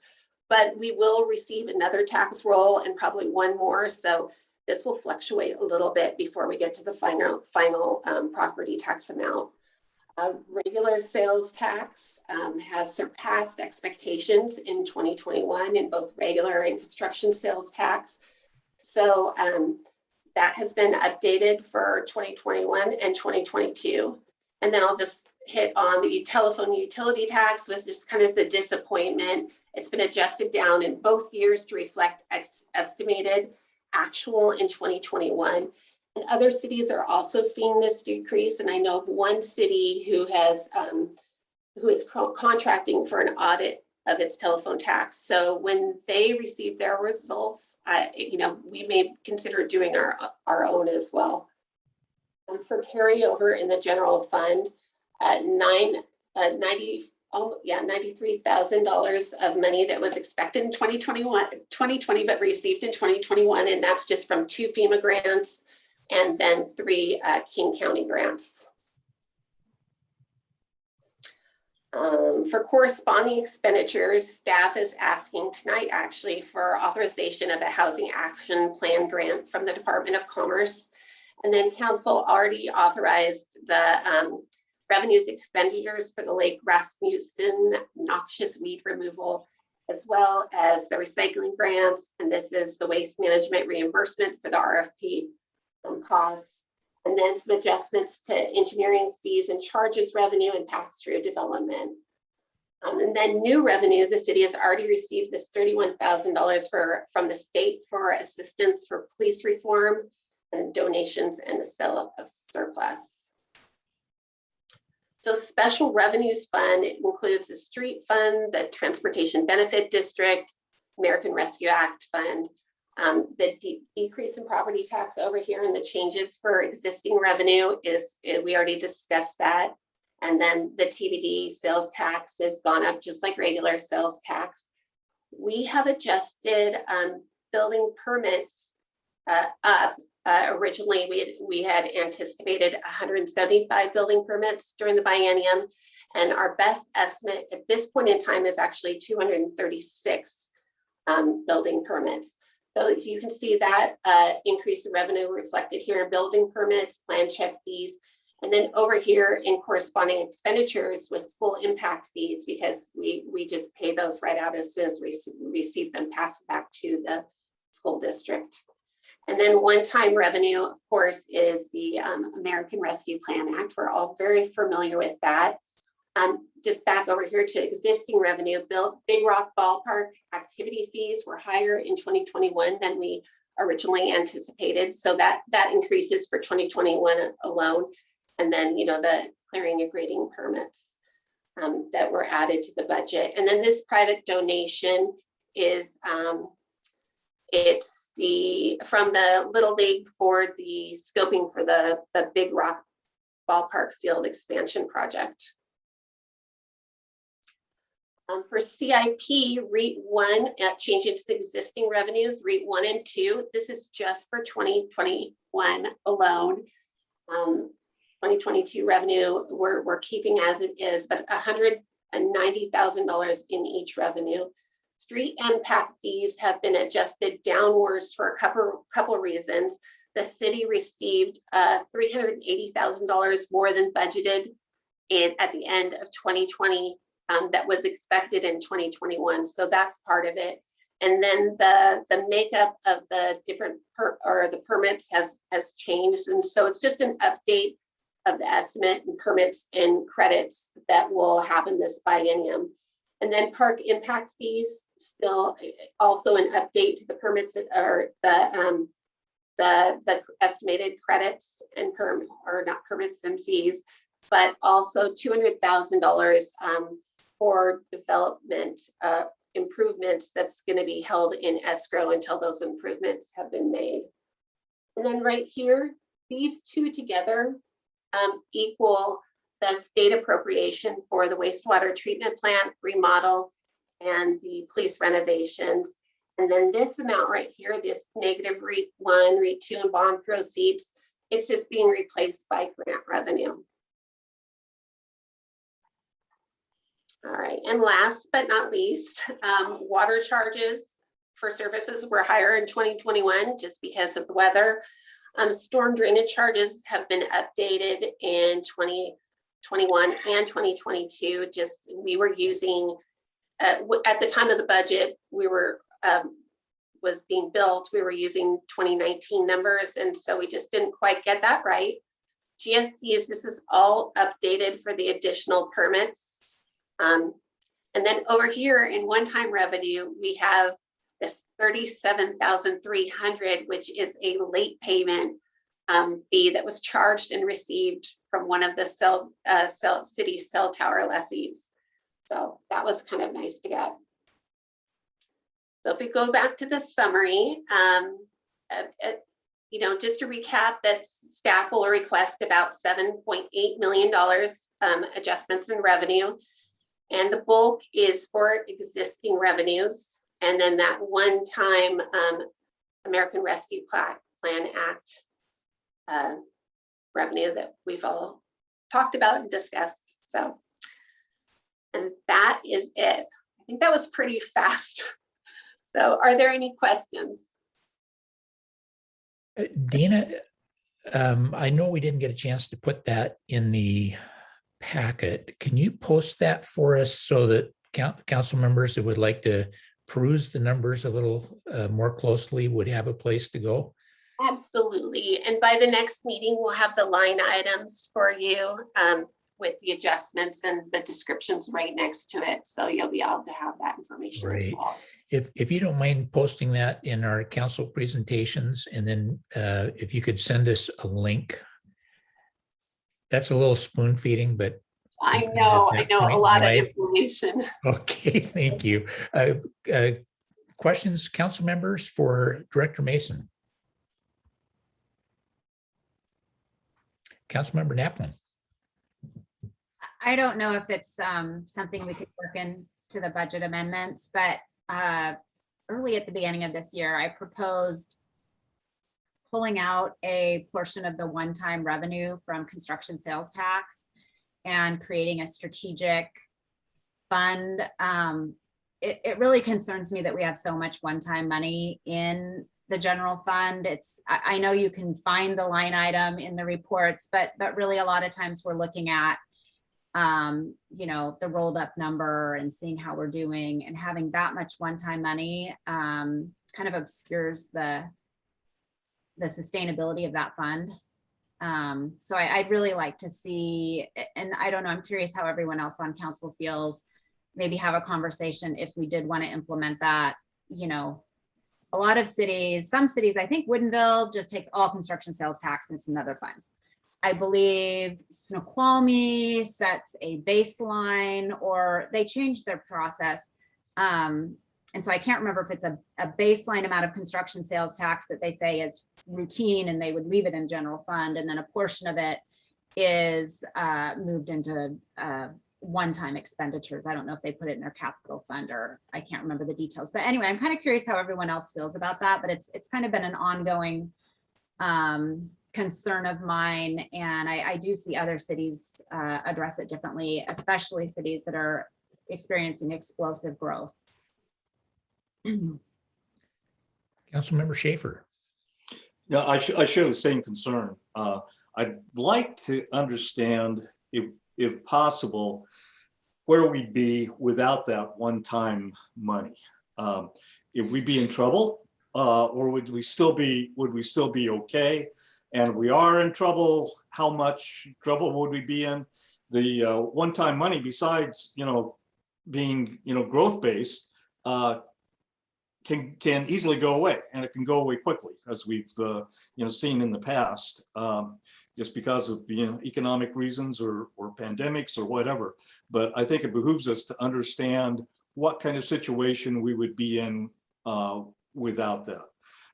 But we will receive another tax roll and probably one more. So this will fluctuate a little bit before we get to the final property tax amount. Regular sales tax has surpassed expectations in 2021 in both regular and construction sales tax. So that has been updated for 2021 and 2022. And then I'll just hit on the telephone utility tax, was just kind of the disappointment. It's been adjusted down in both years to reflect estimated actual in 2021. And other cities are also seeing this decrease. And I know of one city who is contracting for an audit of its telephone tax. So when they receive their results, we may consider doing our own as well. And for carryover in the general fund, $93,000 of money that was expected in 2020, but received in 2021, and that's just from 2 FEMA grants and then 3 King County grants. For corresponding expenditures, staff is asking tonight actually for authorization of a housing action plan grant from the Department of Commerce. And then council already authorized the revenues expenditures for the Lake Rasmussen noxious weed removal, as well as the recycling grants. And this is the waste management reimbursement for the RFP costs. And then some adjustments to engineering fees and charges revenue and pass-through development. And then new revenue, the city has already received this $31,000 from the state for assistance for police reform and donations and the sale of surplus. So special revenues fund, it includes the street fund, the transportation benefit district, American Rescue Act fund, the decrease in property tax over here and the changes for existing revenue we already discussed that. And then the TBD sales tax has gone up just like regular sales tax. We have adjusted building permits up. Originally, we had anticipated 175 building permits during the biennium, and our best estimate at this point in time is actually 236 building permits. So you can see that increase in revenue reflected here in building permits, plan check fees, and then over here in corresponding expenditures with school impact fees, because we just pay those right out as soon as we receive them, passed back to the school district. And then one-time revenue, of course, is the American Rescue Plan Act. We're all very familiar with that. Just back over here to existing revenue, Big Rock Ballpark activity fees were higher in 2021 than we originally anticipated. So that increases for 2021 alone. And then, the clearing and grading permits. that were added to the budget. And then this private donation is it's from the Little League for the scoping for the Big Rock Ballpark Field expansion project. For CIP, REIT 1, changing to the existing revenues, REIT 1 and 2. This is just for 2021 alone. 2022 revenue, we're keeping as it is, but $190,000 in each revenue. Street impact fees have been adjusted downwards for a couple reasons. The city received $380,000 more than budgeted at the end of 2020 that was expected in 2021. So that's part of it. And then the makeup of the different the permits has changed. And so it's just an update of the estimate and permits and credits that will happen this biennium. And then park impact fees, still also an update to the permits or the estimated credits and not permits and fees, but also $200,000 for development improvements that's going to be held in escrow until those improvements have been made. And then right here, these two together equal the state appropriation for the wastewater treatment plant remodel and the police renovations. And then this amount right here, this negative REIT 1, REIT 2, and bond proceeds, it's just being replaced by grant revenue. All right, and last but not least, water charges for services were higher in 2021 just because of the weather. Storm drainage charges have been updated in 2021 and 2022. Just we were using, at the time of the budget, we were was being built, we were using 2019 numbers, and so we just didn't quite get that right. GSCs, this is all updated for the additional permits. And then over here in one-time revenue, we have this $37,300, which is a late payment fee that was charged and received from one of the city cell tower lessees. So that was kind of nice to get. So if we go back to the summary, just to recap, that staff will request about $7.8 million adjustments in revenue. And the bulk is for existing revenues. And then that one-time American Rescue Plan Act revenue that we've all talked about and discussed. So, and that is it. I think that was pretty fast. So are there any questions? Dina, I know we didn't get a chance to put that in the packet. Can you post that for us so that council members that would like to peruse the numbers a little more closely would have a place to go? Absolutely. And by the next meeting, we'll have the line items for you with the adjustments and the descriptions right next to it. So you'll be able to have that information as well. If you don't mind posting that in our council presentations, and then if you could send us a link. That's a little spoon feeding, but I know a lot of information. Okay, thank you. Questions, council members for Director Mason? Councilmember Naplin. I don't know if it's something we could work into the budget amendments, but early at the beginning of this year, I proposed pulling out a portion of the one-time revenue from construction sales tax and creating a strategic fund. It really concerns me that we have so much one-time money in the general fund. I know you can find the line item in the reports, but really a lot of times we're looking at the rolled up number and seeing how we're doing, and having that much one-time money kind of obscures the sustainability of that fund. So I'd really like to see, and I don't know, I'm curious how everyone else on council feels, maybe have a conversation if we did want to implement that. A lot of cities, some cities, I think Woodinville just takes all construction sales tax and it's another fund. I believe Snoqualmie sets a baseline, or they change their process. And so I can't remember if it's a baseline amount of construction sales tax that they say is routine and they would leave it in general fund. And then a portion of it is moved into one-time expenditures. I don't know if they put it in their capital fund, or I can't remember the details. But anyway, I'm kind of curious how everyone else feels about that. But it's kind of been an ongoing concern of mine. And I do see other cities address it differently, especially cities that are experiencing explosive growth. Councilmember Schaefer. Yeah, I share the same concern. I'd like to understand, if possible, where we'd be without that one-time money. If we'd be in trouble, or would we still be okay? And if we are in trouble, how much trouble would we be in? The one-time money, besides being growth-based, can easily go away, and it can go away quickly, as we've seen in the past, just because of economic reasons or pandemics or whatever. But I think it behooves us to understand what kind of situation we would be in without that.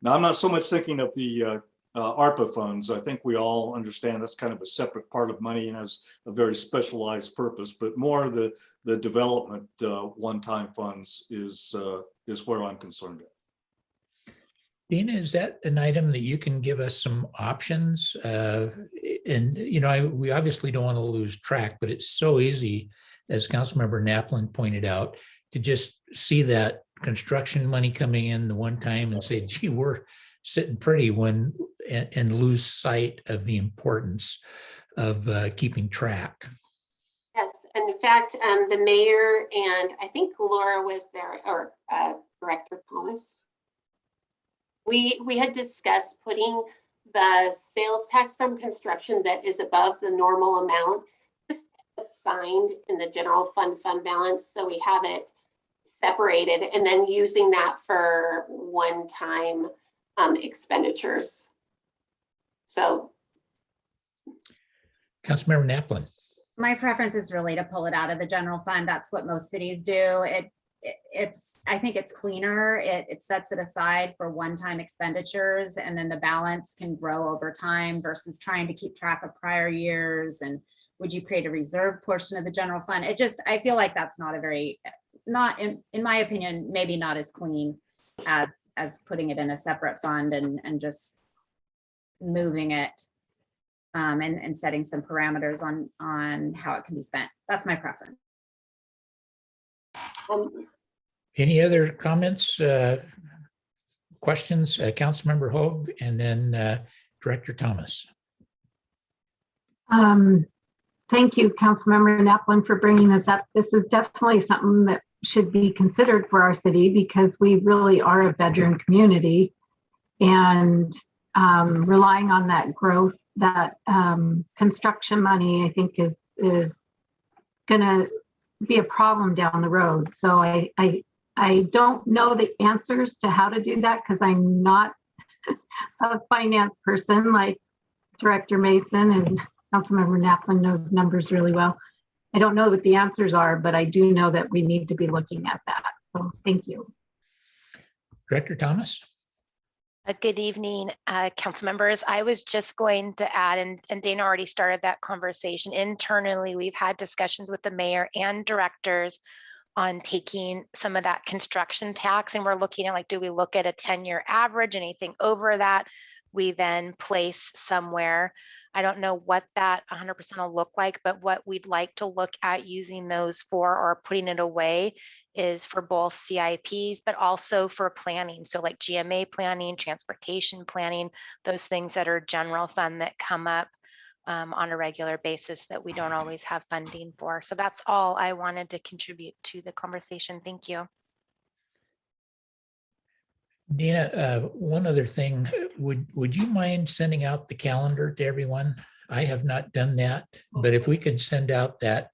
Now, I'm not so much thinking of the ARPA funds. I think we all understand that's kind of a separate part of money and has a very specialized purpose, but more the development one-time funds is where I'm concerned at. Dina, is that an item that you can give us some options? And, we obviously don't want to lose track, but it's so easy, as Councilmember Naplin pointed out, to just see that construction money coming in the one time and say, gee, we're sitting pretty, and lose sight of the importance of keeping track. Yes, and in fact, the mayor and I think Laura was there, or Director Thomas. We had discussed putting the sales tax from construction that is above the normal amount just assigned in the general fund balance, so we have it separated, and then using that for one-time expenditures. So, Councilmember Naplin. My preference is really to pull it out of the general fund. That's what most cities do. I think it's cleaner. It sets it aside for one-time expenditures, and then the balance can grow over time versus trying to keep track of prior years. And would you create a reserve portion of the general fund? I feel like that's not in my opinion, maybe not as clean as putting it in a separate fund and just moving it and setting some parameters on how it can be spent. That's my preference. Any other comments, questions? Councilmember Hoag, and then Director Thomas. Thank you, Councilmember Naplin, for bringing this up. This is definitely something that should be considered for our city, because we really are a veteran community, and relying on that growth, that construction money, I think is going to be a problem down the road. So I don't know the answers to how to do that, because I'm not a finance person like Director Mason, and Councilmember Naplin knows numbers really well. I don't know what the answers are, but I do know that we need to be looking at that. So thank you. Director Thomas. Good evening, council members. I was just going to add, and Dana already started that conversation. Internally, we've had discussions with the mayor and directors on taking some of that construction tax, and we're looking at, like, do we look at a 10-year average? Anything over that, we then place somewhere. I don't know what that 100% will look like, but what we'd like to look at using those for, or putting it away, is for both CIPs, but also for planning. So like GMA planning, transportation planning, those things that are general fund that come up on a regular basis that we don't always have funding for. So that's all I wanted to contribute to the conversation. Thank you. Dina, one other thing, would you mind sending out the calendar to everyone? I have not done that, but if we could send out that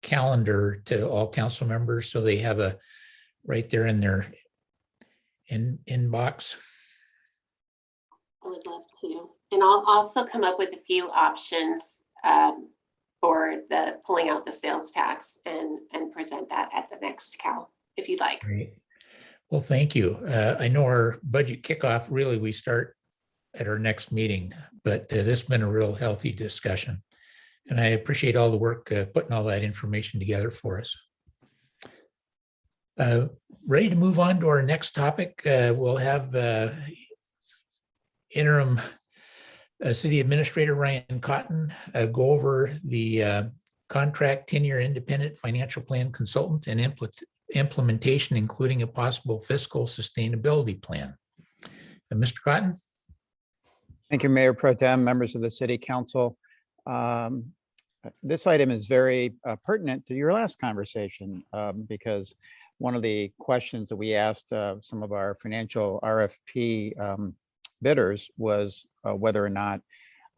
calendar to all council members so they have a right there in their inbox. I would love to. And I'll also come up with a few options for the pulling out the sales tax and present that at the next COW, if you'd like. Great. Well, thank you. I know our budget kickoff, really, we start at our next meeting, but this has been a real healthy discussion. And I appreciate all the work putting all that information together for us. Ready to move on to our next topic. We'll have interim City Administrator Ryan Cotton go over the contract 10-year independent financial plan consultant and implementation, including a possible fiscal sustainability plan. Mr. Cotton? Thank you, Mayor Pro Tem, members of the City Council. This item is very pertinent to your last conversation because one of the questions that we asked some of our financial RFP bidders was whether or not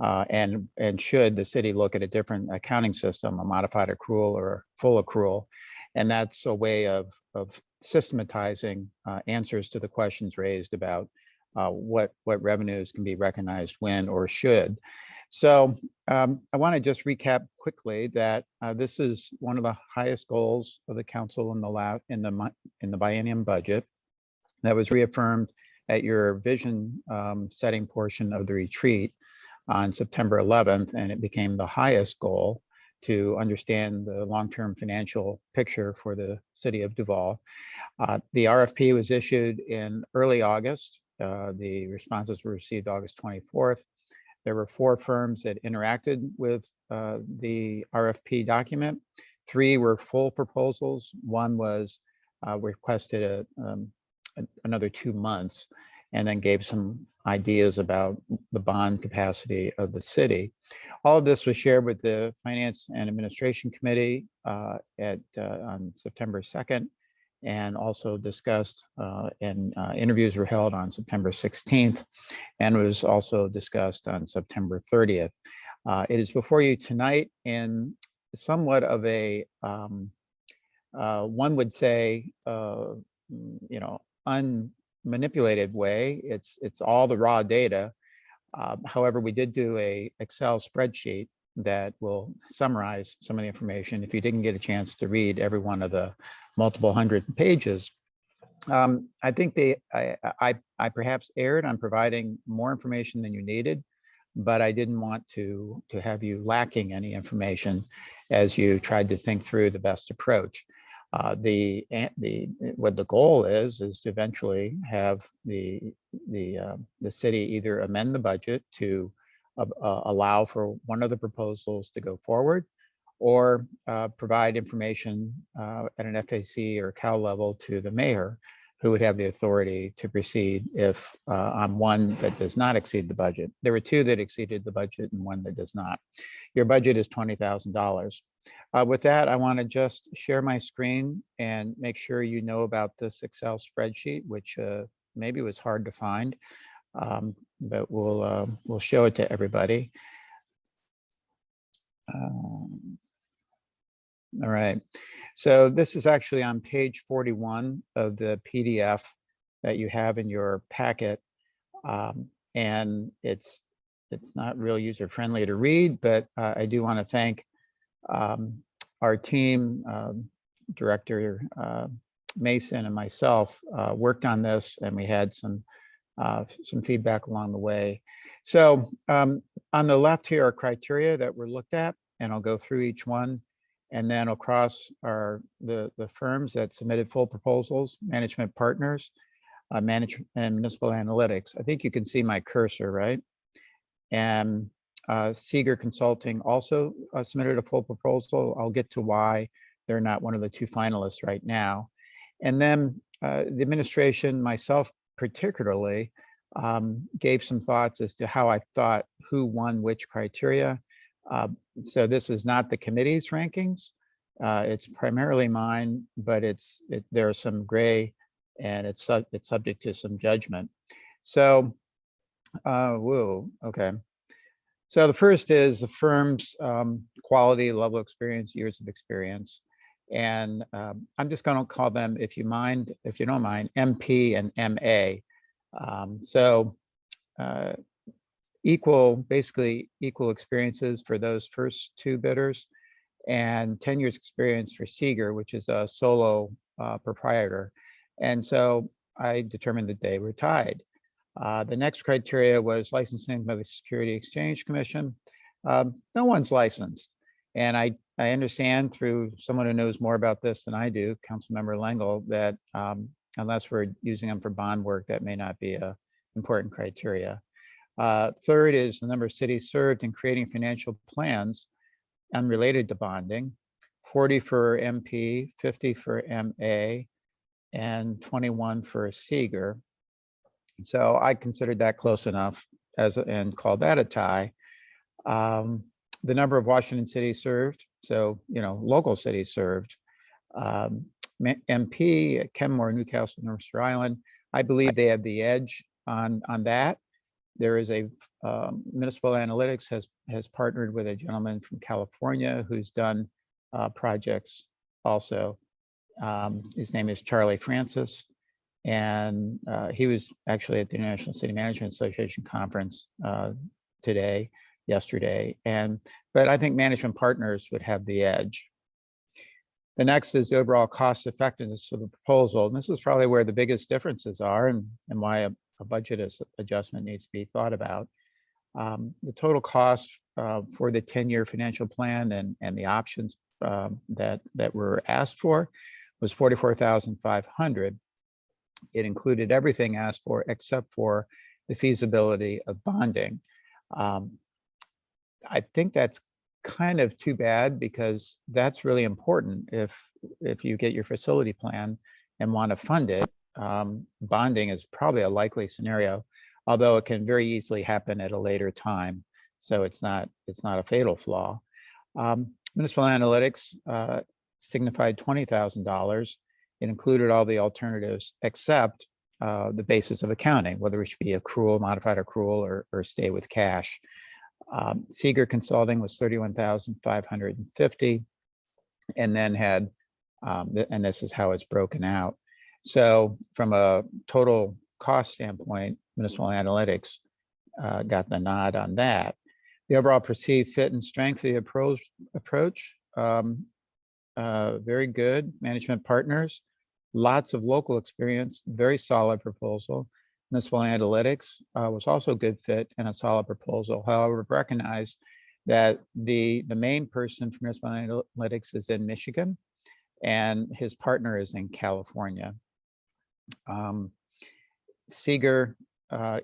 and should the city look at a different accounting system, a modified accrual or a full accrual. And that's a way of systematizing answers to the questions raised about what revenues can be recognized when or should. So I want to just recap quickly that this is one of the highest goals of the council in the biennium budget that was reaffirmed at your vision setting portion of the retreat on September 11th, and it became the highest goal to understand the long-term financial picture for the city of Duvall. The RFP was issued in early August. The responses were received August 24th. There were 4 firms that interacted with the RFP document. 3 were full proposals. 1 was requested another 2 months and then gave some ideas about the bond capacity of the city. All of this was shared with the Finance and Administration Committee on September 2nd, and also discussed and interviews were held on September 16th, and was also discussed on September 30th. It is before you tonight in somewhat of a, one would say, unmanipulated way. It's all the raw data. However, we did do a Excel spreadsheet that will summarize some of the information if you didn't get a chance to read every one of the multiple hundred pages. I think I perhaps erred on providing more information than you needed, but I didn't want to have you lacking any information as you tried to think through the best approach. What the goal is to eventually have the city either amend the budget to allow for one of the proposals to go forward, or provide information at an FAC or COW level to the mayor, who would have the authority to proceed if on one that does not exceed the budget. There were 2 that exceeded the budget and 1 that does not. Your budget is $20,000. With that, I want to just share my screen and make sure you know about this Excel spreadsheet, which maybe was hard to find, but we'll show it to everybody. All right, so this is actually on page 41 of the PDF that you have in your packet, and it's not real user friendly to read, but I do want to thank our team, Director Mason and myself worked on this, and we had some feedback along the way. So on the left here are criteria that were looked at, and I'll go through each one. And then across are the firms that submitted full proposals, management partners, management and municipal analytics. I think you can see my cursor, right? And Seeger Consulting also submitted a full proposal. I'll get to why they're not one of the 2 finalists right now. And then the administration, myself particularly, gave some thoughts as to how I thought who won which criteria. So this is not the committee's rankings. It's primarily mine, but there are some gray, and it's subject to some judgment. So, okay. So the first is the firm's quality, level of experience, years of experience. And I'm just going to call them, if you don't mind, MP and MA. basically equal experiences for those first two bidders, and 10 years experience for Seeger, which is a solo proprietor. And so I determined that they were tied. The next criteria was licensing by the Security Exchange Commission. No one's licensed. And I understand through someone who knows more about this than I do, Councilmember Lengyel, that unless we're using them for bond work, that may not be a important criteria. Third is the number of cities served in creating financial plans unrelated to bonding, 40 for MP, 50 for MA, and 21 for Seeger. So I considered that close enough and called that a tie. The number of Washington cities served, so local cities served. MP, Kenmore, Newcastle, North Rhode Island. I believe they have the edge on that. There is a Municipal Analytics has partnered with a gentleman from California who's done projects also. His name is Charlie Francis, and he was actually at the International City Management Association conference yesterday. But I think Management Partners would have the edge. The next is the overall cost effectiveness of the proposal. And this is probably where the biggest differences are and why a budget adjustment needs to be thought about. The total cost for the 10-year financial plan and the options that were asked for was $44,500. It included everything asked for except for the feasibility of bonding. I think that's kind of too bad because that's really important if you get your facility plan and want to fund it. Bonding is probably a likely scenario, although it can very easily happen at a later time. So it's not a fatal flaw. Municipal Analytics signified $20,000. It included all the alternatives except the basis of accounting, whether it should be accrual, modified accrual, or stay with cash. Seeger Consulting was $31,550, and then had, and this is how it's broken out. So from a total cost standpoint, Municipal Analytics got the nod on that. The overall perceived fit and strength of the approach, very good. Management Partners, lots of local experience, very solid proposal. Municipal Analytics was also a good fit and a solid proposal. However, recognize that the main person from Municipal Analytics is in Michigan and his partner is in California. Seeger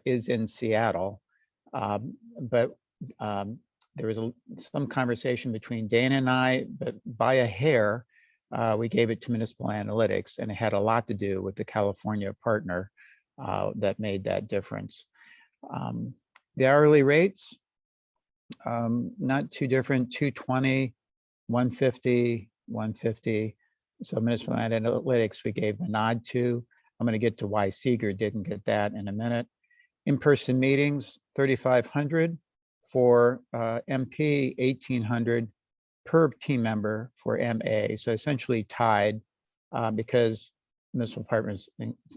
is in Seattle, but there was some conversation between Dana and I, but by a hair, we gave it to Municipal Analytics, and it had a lot to do with the California partner that made that difference. The hourly rates, not too different, 220, 150, 150. So Municipal Analytics, we gave the nod to. I'm going to get to why Seeger didn't get that in a minute. In-person meetings, 3,500 for MP, 1,800 per team member for MA. So essentially tied because municipal partners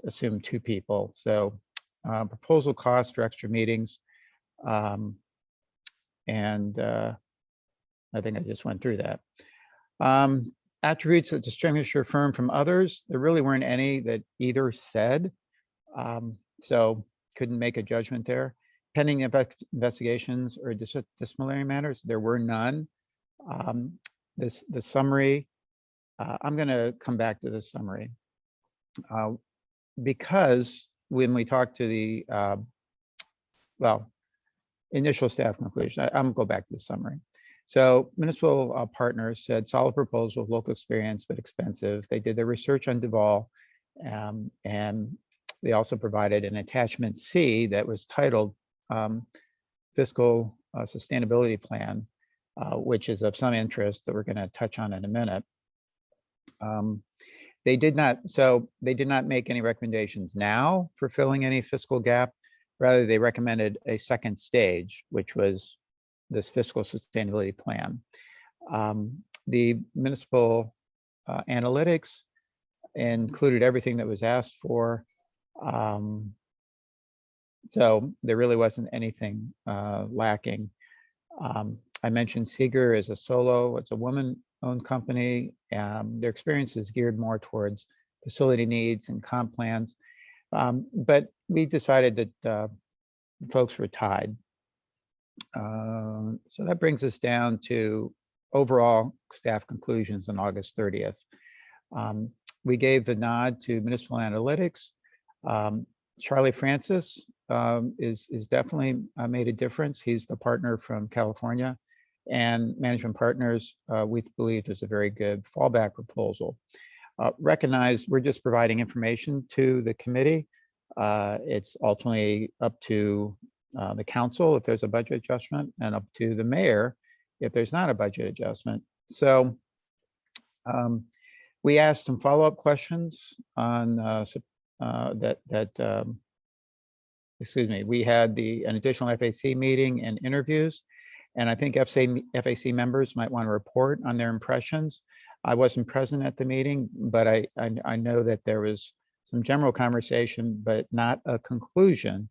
assume 2 people. So proposal cost for extra meetings. And I think I just went through that. Attributes that distinguish your firm from others, there really weren't any that either said. So couldn't make a judgment there. Pending investigations or disciplinary matters, there were none. The summary, I'm going to come back to the summary because when we talked to the initial staff conclusion, I'm going to go back to the summary. So municipal partners said solid proposal, local experience, but expensive. They did their research on Duvall, and they also provided an attachment C that was titled Fiscal Sustainability Plan, which is of some interest that we're going to touch on in a minute. They did not make any recommendations now for filling any fiscal gap. Rather, they recommended a second stage, which was this fiscal sustainability plan. The municipal analytics included everything that was asked for. So there really wasn't anything lacking. I mentioned Seeger is a solo, it's a woman-owned company. Their experience is geared more towards facility needs and comp plans. But we decided that folks were tied. So that brings us down to overall staff conclusions on August 30th. We gave the nod to municipal analytics. Charlie Francis is definitely made a difference. He's the partner from California, and Management Partners we believe is a very good fallback proposal. Recognize we're just providing information to the committee. It's ultimately up to the council if there's a budget adjustment, and up to the mayor if there's not a budget adjustment. So we asked some follow-up questions on excuse me, we had an additional FAC meeting and interviews, and I think FAC members might want to report on their impressions. I wasn't present at the meeting, but I know that there was some general conversation, but not a conclusion.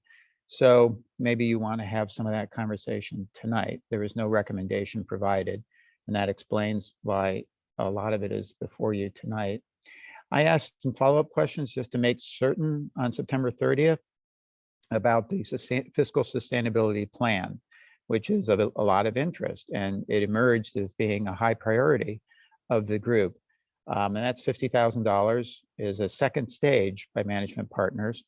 So maybe you want to have some of that conversation tonight. There was no recommendation provided, and that explains why a lot of it is before you tonight. I asked some follow-up questions just to make certain on September 30th about the fiscal sustainability plan, which is of a lot of interest, and it emerged as being a high priority of the group. And that's $50,000 is a second stage by Management Partners.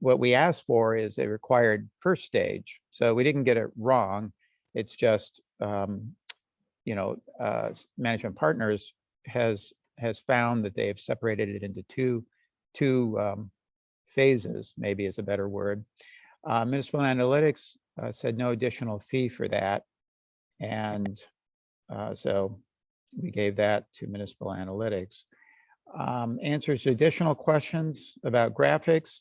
What we asked for is a required first stage. So we didn't get it wrong. It's just, Management Partners has found that they have separated it into two phases, maybe is a better word. Municipal Analytics said no additional fee for that. And so we gave that to Municipal Analytics. Answers to additional questions about graphics.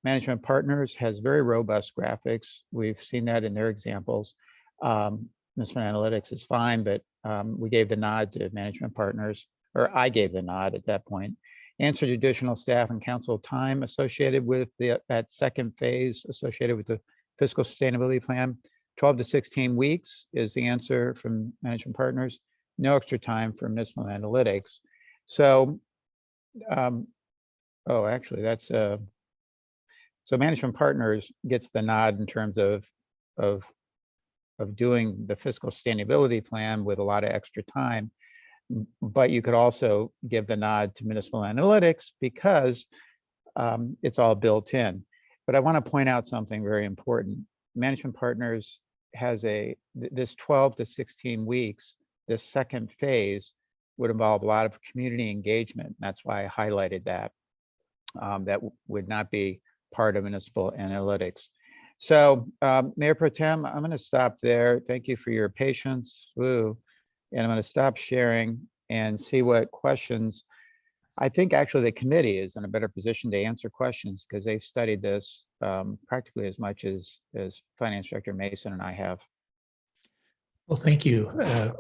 Management Partners has very robust graphics. We've seen that in their examples. Municipal Analytics is fine, but we gave the nod to Management Partners, or I gave the nod at that point. Answer to additional staff and council time associated with that second phase associated with the fiscal sustainability plan. 12 to 16 weeks is the answer from Management Partners. No extra time for Municipal Analytics. So, actually that's, so Management Partners gets the nod in terms of doing the fiscal sustainability plan with a lot of extra time. But you could also give the nod to Municipal Analytics because it's all built in. But I want to point out something very important. Management Partners has this 12 to 16 weeks, this second phase would involve a lot of community engagement. That's why I highlighted that. That would not be part of Municipal Analytics. So Mayor Pro Tem, I'm going to stop there. Thank you for your patience. Woo. And I'm going to stop sharing and see what questions. I think actually the committee is in a better position to answer questions because they've studied this practically as much as Finance Director Mason and I have. Well, thank you,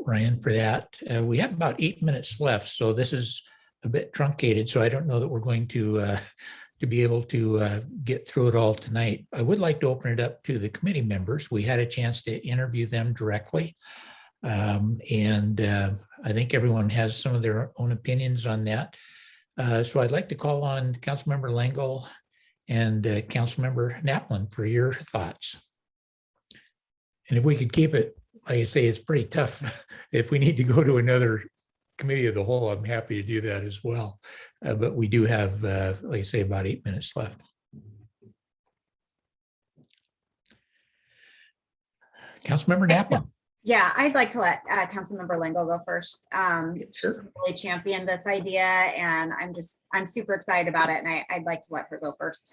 Ryan, for that. We have about 8 minutes left, so this is a bit truncated, so I don't know that we're going to be able to get through it all tonight. I would like to open it up to the committee members. We had a chance to interview them directly. I think everyone has some of their own opinions on that. So I'd like to call on Councilmember Langle and Councilmember Naplin for your thoughts. And if we could keep it, like I say, it's pretty tough. If we need to go to another committee of the whole, I'm happy to do that as well. But we do have, like I say, about 8 minutes left. Councilmember Naplin. Yeah, I'd like to let Councilmember Langle go first. Sure. She's really championed this idea, and I'm super excited about it, and I'd like to let her go first.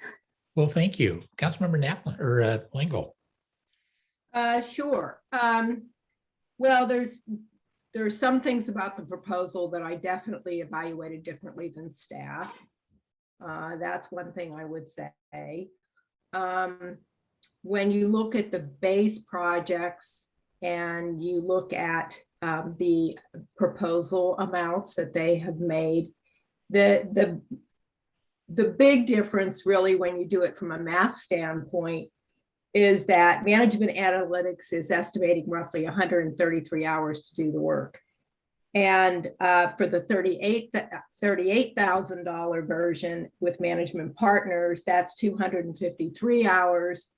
Well, thank you. Councilmember Naplin or Langle. Sure. Well, there's some things about the proposal that I definitely evaluated differently than staff. That's one thing I would say. When you look at the base projects and you look at the proposal amounts that they have made, the the big difference really when you do it from a math standpoint is that management analytics is estimating roughly 133 hours to do the work. And for the $38,000 version with management partners, that's 253 hours.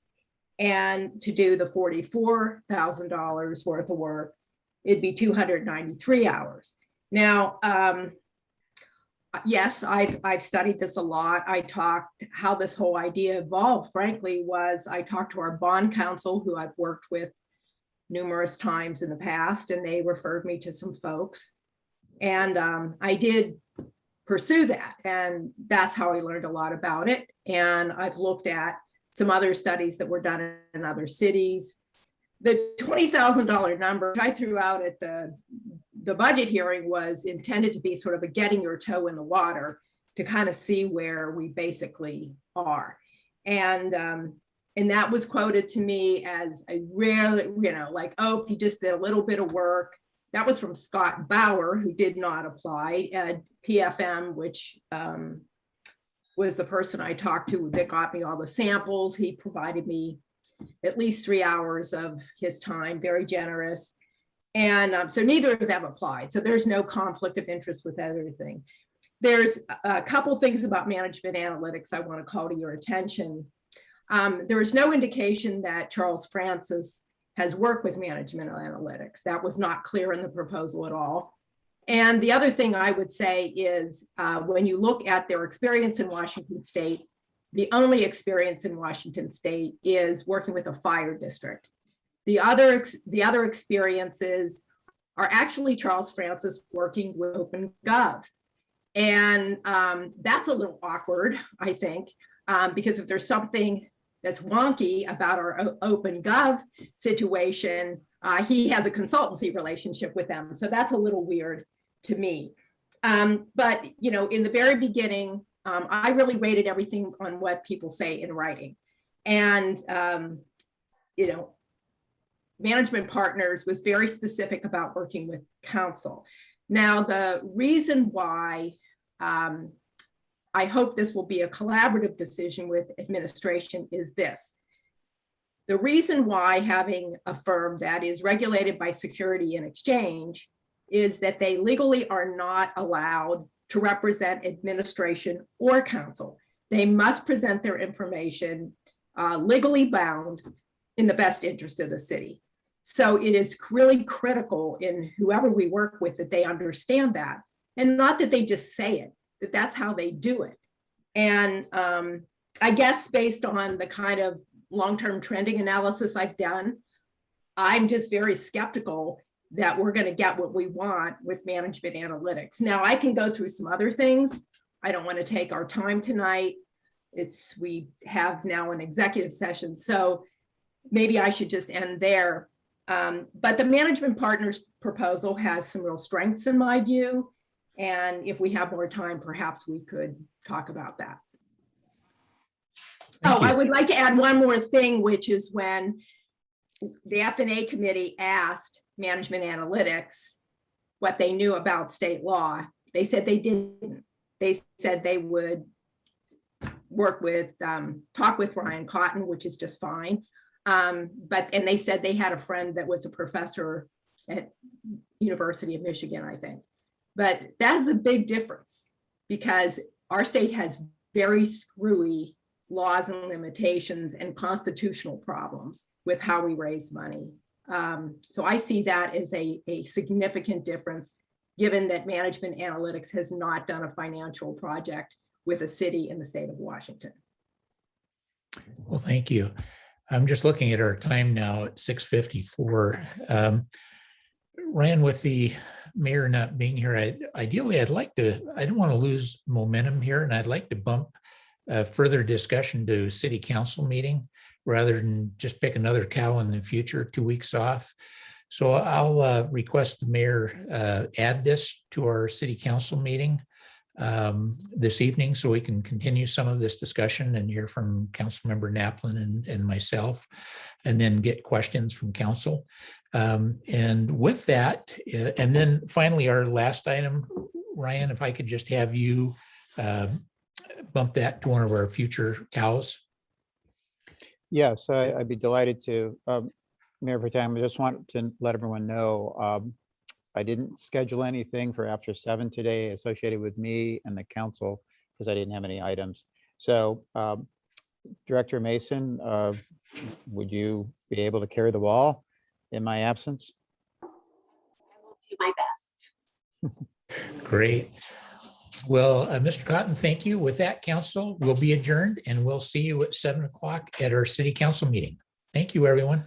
And to do the $44,000 worth of work, it'd be 293 hours. Now, yes, I've studied this a lot. How this whole idea evolved, frankly, was I talked to our bond counsel, who I've worked with numerous times in the past, and they referred me to some folks. And I did pursue that, and that's how I learned a lot about it. And I've looked at some other studies that were done in other cities. The $20,000 number I threw out at the budget hearing was intended to be sort of a getting your toe in the water to kind of see where we basically are. And that was quoted to me as a really, like, oh, if you just did a little bit of work. That was from Scott Bauer, who did not apply at PFM, which was the person I talked to that got me all the samples. He provided me at least 3 hours of his time, very generous. And so neither of them applied. So there's no conflict of interest with everything. There's a couple things about management analytics I want to call to your attention. There is no indication that Charles Francis has worked with management analytics. That was not clear in the proposal at all. And the other thing I would say is when you look at their experience in Washington State, the only experience in Washington State is working with a fire district. The other experiences are actually Charles Francis working with OpenGov. And that's a little awkward, I think, because if there's something that's wonky about our OpenGov situation, he has a consultancy relationship with them. So that's a little weird to me. But, in the very beginning, I really rated everything on what people say in writing. And, Management Partners was very specific about working with council. Now, the reason why I hope this will be a collaborative decision with administration is this. The reason why having a firm that is regulated by Security and Exchange is that they legally are not allowed to represent administration or council. They must present their information legally bound in the best interest of the city. So it is really critical in whoever we work with that they understand that, and not that they just say it, that that's how they do it. And I guess based on the kind of long-term trending analysis I've done, I'm just very skeptical that we're going to get what we want with management analytics. Now, I can go through some other things. I don't want to take our time tonight. We have now an executive session, so maybe I should just end there. But the Management Partners proposal has some real strengths in my view. And if we have more time, perhaps we could talk about that. I would like to add one more thing, which is when the F&A committee asked Management Analytics what they knew about state law, they said they didn't. They said they would work with, talk with Ryan Cotton, which is just fine. And they said they had a friend that was a professor at University of Michigan, I think. But that's a big difference because our state has very screwy laws and limitations and constitutional problems with how we raise money. So I see that as a significant difference, given that Management Analytics has not done a financial project with a city in the state of Washington. Well, thank you. I'm just looking at our time now at 6:54. Ryan, with the mayor not being here, ideally, I don't want to lose momentum here, and I'd like to bump further discussion to city council meeting rather than just pick another cow in the future, 2 weeks off. So I'll request the mayor add this to our city council meeting this evening so we can continue some of this discussion and hear from Councilmember Naplin and myself, and then get questions from council. And with that, and then finally, our last item, Ryan, if I could just have you bump that to one of our future cows? Yes, I'd be delighted to. Mayor Protem, I just want to let everyone know, I didn't schedule anything for after 7 today associated with me and the council because I didn't have any items. So Director Mason, would you be able to carry the ball in my absence? I will do my best. Great. Well, Mr. Cotton, thank you. With that, council will be adjourned and we'll see you at 7 o'clock at our city council meeting. Thank you, everyone.